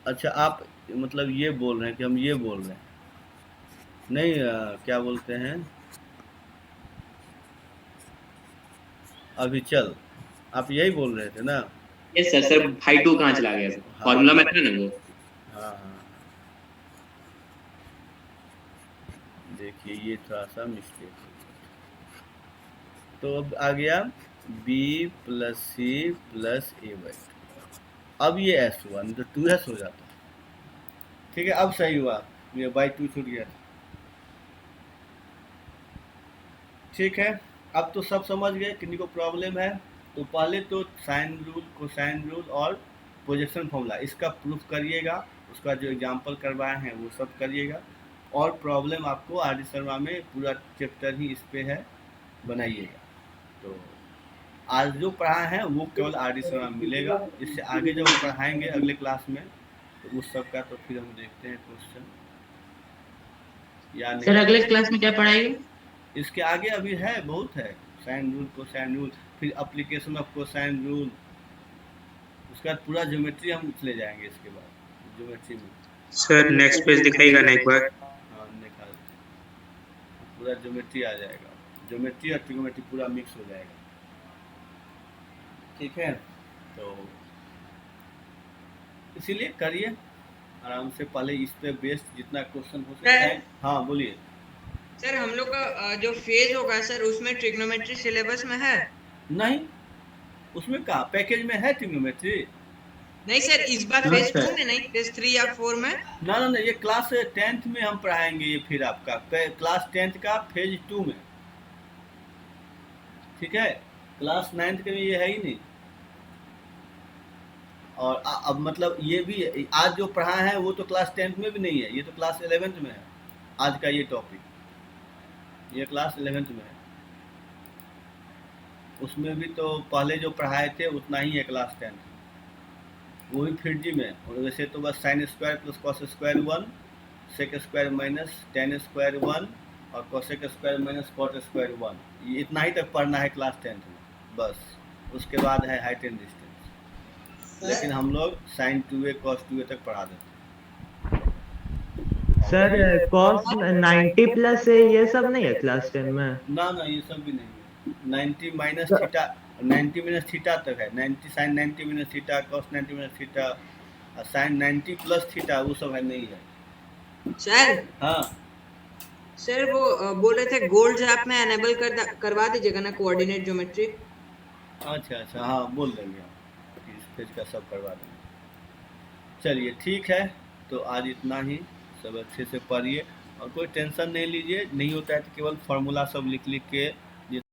अच्छा, आप मतलब ये बोल रहे हैं कि हम ये बोल रहे हैं, नहीं क्या बोलते हैं, अभी चल आप यही बोल रहे थे ना। Yes sir. सर भाई 2 कहाँ चला गया? फॉर्मूला में था ना वो। हाँ हाँ, देखिए ये थोड़ा सा मिस्टेक हो गया। तो अब आ गया b plus C plus a/2। अब ये s1 तो 2s हो जाता है। ठीक है, अब सही हुआ, ये बाई 2 छूट गया। ठीक है, अब तो सब समझ गए, किन्हीं को प्रॉब्लम है तो पहले तो साइन रूल, कोसाइन रूल और प्रोजेक्शन फॉर्मूला इसका प्रूफ करिएगा, उसका जो एग्जांपल करवाए हैं वो सब करिएगा। और प्रॉब्लम आपको आर डी शर्मा में पूरा चैप्टर ही इस पे है, बनाइएगा। तो आज जो पढ़ा है वो केवल आर डी शर्मा में मिलेगा, इससे आगे जब पढ़ाएंगे अगले क्लास में तो उस सब का तो फिर हम देखते हैं क्वेश्चन या नहीं। सर अगले क्लास में क्या पढ़ाएंगे? इसके आगे अभी है, बहुत है, साइन रूल, कोसाइन रूल, फिर एप्लीकेशन ऑफ कोसाइन रूल, उसके बाद पूरा ज्योमेट्री हम ले जाएंगे। इसके बाद ज्योमेट्री में सर नेक्स्ट पेज दिखाएगा ना एक बार? हाँ निकाल, पूरा ज्योमेट्री आ जाएगा, ज्योमेट्री और ट्रिग्नोमेट्री पूरा मिक्स हो जाएगा। ठीक है, तो इसीलिए करिए आराम से, पहले इस पे बेस्ड जितना क्वेश्चन हो सकता है। हाँ बोलिए सर, हम लोग का जो फेज होगा सर उसमें ट्रिग्नोमेट्री सिलेबस में है? नहीं, उसमें कहाँ पैकेज में है ट्रिग्नोमेट्री? नहीं सर, इस बार फेज 2 में नहीं, फेज 3 या 4 में। ना ना ना, ये क्लास 10th में हम पढ़ाएंगे, ये फिर आपका क्लास 10th का फेज 2 में। ठीक है, क्लास 9th के में ये है ही नहीं। और अब मतलब ये भी आज जो पढ़ा है वो तो क्लास 10th में भी नहीं है, ये तो क्लास 11th में है। आज का ये टॉपिक ये क्लास 11th में है, उसमें भी तो पहले जो पढ़ाए थे उतना ही है क्लास 10th, वो भी फिर जी में। और वैसे तो बस sine square plus cos square 1, sec square minus tan square 1 और cosec square minus cot square 1, ये इतना ही तक पढ़ना है क्लास 10th में बस। उसके बाद है हाइट एंड डिस्टेंस, लेकिन हम लोग साइन 2a कॉस 2a तक पढ़ा देते हैं। सर कॉस 90 प्लस ये सब नहीं है क्लास 10 में? ना ना, ये सब भी नहीं है। 90 माइनस थीटा, 90 माइनस थीटा तक है, 90 sine 90 minus theta, cos 90 minus theta, sine 90 plus theta, वो सब है नहीं है। सर हाँ सर, वो बोल रहे थे गोल्ड ऐप में एनेबल करवा दीजिएगा ना कोऑर्डिनेट ज्योमेट्री। अच्छा अच्छा, हाँ बोल देंगे हम, इस पेज का सब करवा देंगे। चलिए ठीक है, तो आज इतना ही, सब अच्छे से पढ़िए और कोई टेंशन नहीं लीजिए, नहीं होता है तो केवल फार्मूला सब लिख लिख के